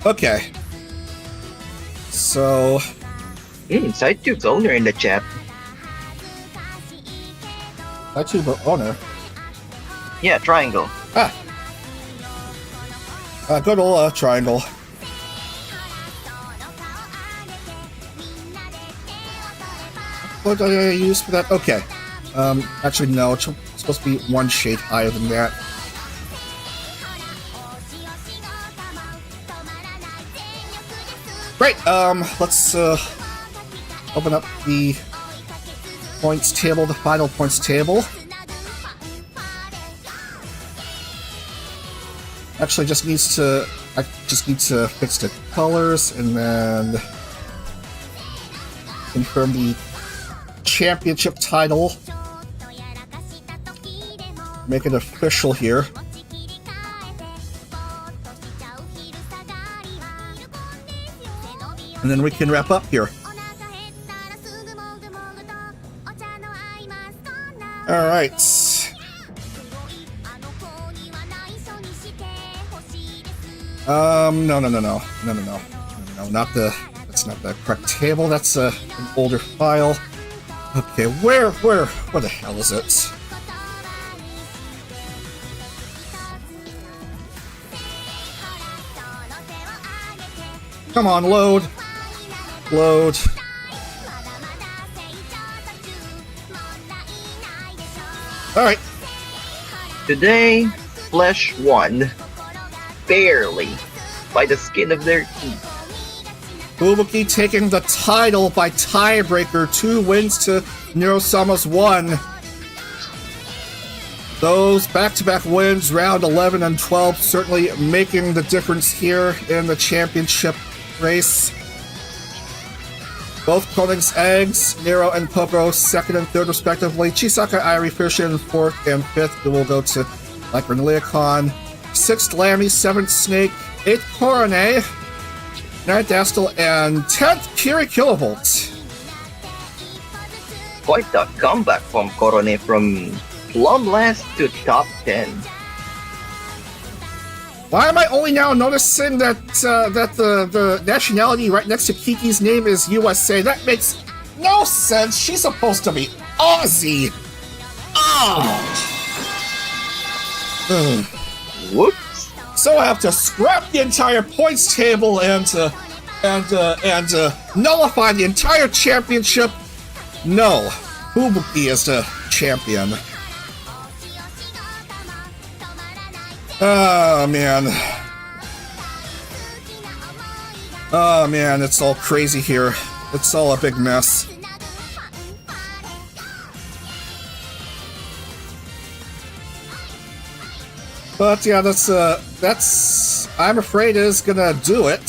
Okay. So... SideTube's owner in the chat. SideTube owner? Yeah, triangle. Ah. Good old triangle. What did I use for that? Okay. Actually, no. It's supposed to be one shade higher than that. Great. Let's open up the points table, the final points table. Actually, I just need to fix the colors and then confirm the championship title. Make it official here. And then we can wrap up here. Alright. No, not the, that's not the correct table, that's an older file. Okay, where the hell is it? Come on, load. Load. Alright. Today, Flesh won. Barely. By the skin of their teeth. Fubuki taking the title by tiebreaker, 2 wins to Neurosama's 1. Those back-to-back wins, round 11 and 12, certainly making the difference here in the championship race. Both Koenigseggs, Nero and Poco, 2nd and 3rd respectively. Chisaka, Irie, Fishin, 4th and 5th. Who will go to Lycra and Leocon. 6th Lammy, 7th Snake, 8th Coronet, 9th Astel, and 10th Kiri Kilovolt. Quite a comeback from Corone from plum last to top 10. Why am I only now noticing that the nationality right next to Kiki's name is USA? That makes no sense. She's supposed to be Aussie. Oh. Whoops. So I have to scrap the entire points table and nullify the entire championship. No, Fubuki is the champion. Oh man. Oh man, it's all crazy here. It's all a big mess. But yeah, that's I'm afraid is gonna do it.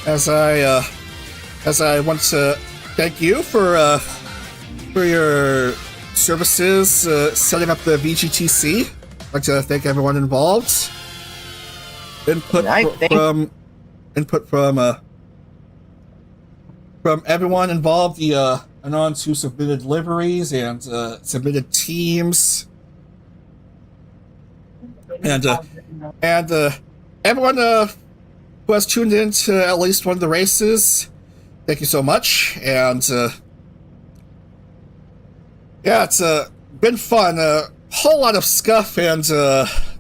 As I want to thank you for your services setting up the VGTC. I'd like to thank everyone involved. Input from everyone involved, the anons who submitted liveries and submitted teams, and everyone who has tuned in to at least one of the races. Thank you so much, and yeah, it's been fun. A whole lot of scuff and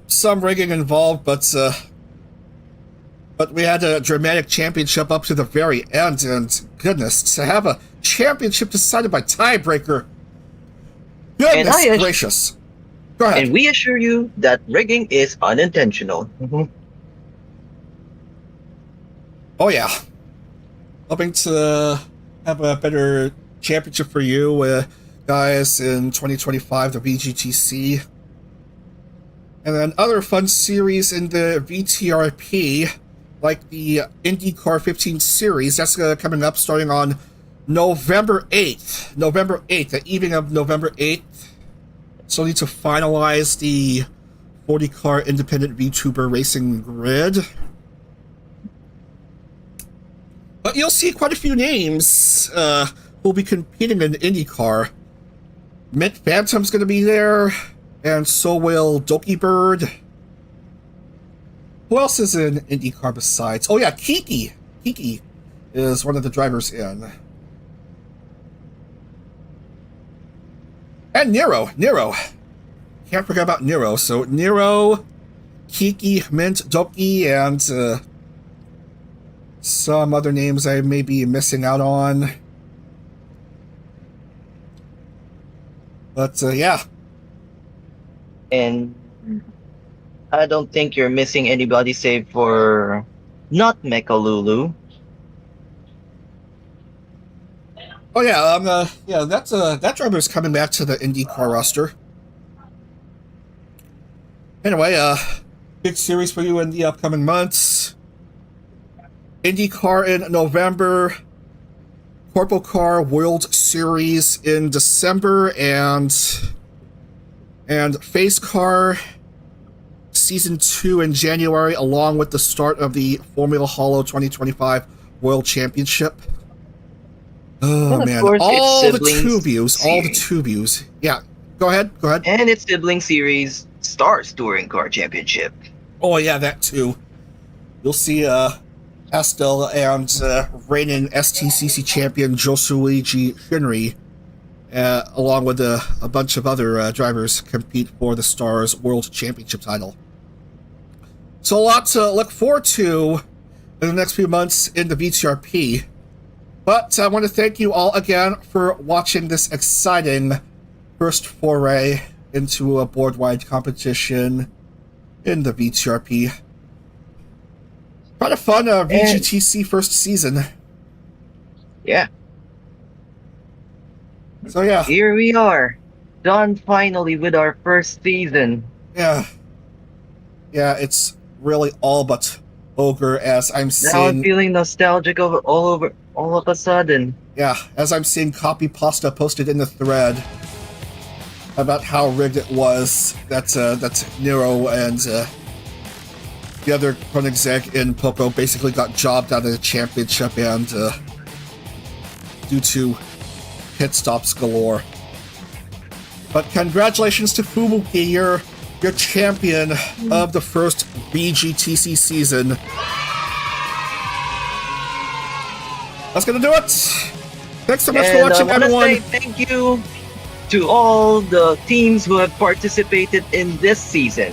some rigging involved, but we had a dramatic championship up to the very end, and goodness, to have a championship decided by tiebreaker. Goodness gracious. Go ahead. And we assure you that rigging is unintentional. Oh yeah. Hoping to have a better championship for you guys in 2025, the VGTC. And then other fun series in the VTRP, like the IndyCar 15 series, that's coming up starting on November 8th. November 8th, the evening of November 8th. Still need to finalize the 40-car independent VTuber racing grid. But you'll see quite a few names who'll be competing in IndyCar. Mint Phantom's going to be there, and so will Doki Bird. Who else is in IndyCar besides? Oh yeah, Kiki. Kiki is one of the drivers in. And Nero. Can't forget about Nero. So Nero, Kiki, Mint, Doki, and some other names I may be missing out on. But yeah. And I don't think you're missing anybody save for not Mechalulu. Oh yeah, yeah, that driver's coming back to the IndyCar roster. Anyway, big series for you in the upcoming months. IndyCar in November, Corpo Car World Series in December, and Face Car Season 2 in January, along with the start of the Formula Holo 2025 World Championship. Oh man, all the two views. Yeah, go ahead. And its sibling series, Stars Touring Car Championship. Oh yeah, that too. You'll see Astel and reigning STCC champion Josuigi Shinri, along with a bunch of other drivers, compete for the Stars World Championship title. So a lot to look forward to in the next few months in the VTRP. But I want to thank you all again for watching this exciting first foray into a board-wide competition in the VTRP. Quite a fun VGTC first season. Yeah. So yeah. Here we are. Done finally with our first season. Yeah. Yeah, it's really all but ogre as I'm seeing. Now I'm feeling nostalgic all of a sudden. Yeah, as I'm seeing copy pasta posted in the thread about how rigged it was. That's Nero and the other Koenigsegg in Popo basically got jobbed out of the championship and due to pit stops galore. But congratulations to Fubuki, your champion of the first VGTC season. That's gonna do it. Thanks so much for And watching, I want to everyone. say thank you to all the teams who have participated in this season.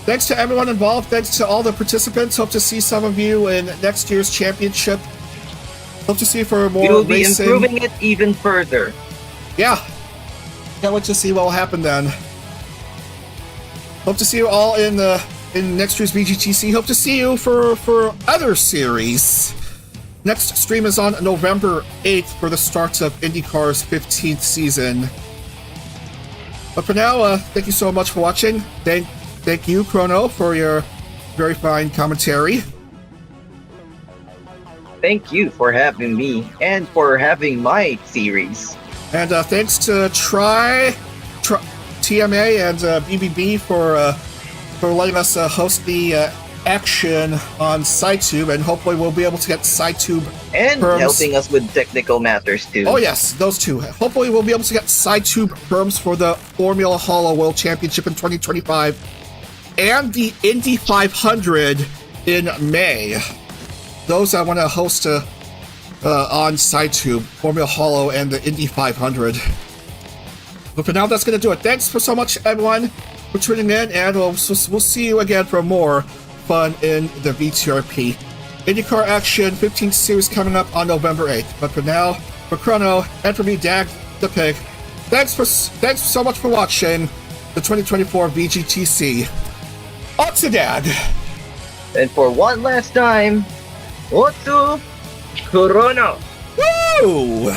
Thanks to everyone involved. Thanks to all the participants. Hope to see some of you in next year's championship. Hope to see you for more We will be racing. improving it even further. Yeah. Can't wait to see what will happen then. Hope to see you all in next year's VGTC. Hope to see you for other series. Next stream is on November 8th for the start of IndyCar's 15th season. But for now, thank you so much for watching. Thank you, Chrono, for your very fine commentary. Thank you for having me and for having my series. And thanks to TMA and BBB for letting us host the action on SciTube, and hopefully we'll be able to get SciTube And perms. helping us with technical matters too. Oh yes, those two. Hopefully we'll be able to get SciTube perms for the Formula Holo World Championship in 2025 and the Indy 500 in May. Those I want to host on SciTube, Formula Holo and the Indy 500. But for now, that's going to do it. Thanks for so much, everyone, for tuning in, and we'll see you again for more fun in the VTRP. IndyCar Action 15th Series coming up on November 8th. But for now, for Chrono, and for me, Dag the Pig, thanks so much for watching the 2024 VGTC. On to Dag! And for one last time, Otto Corona! Woo!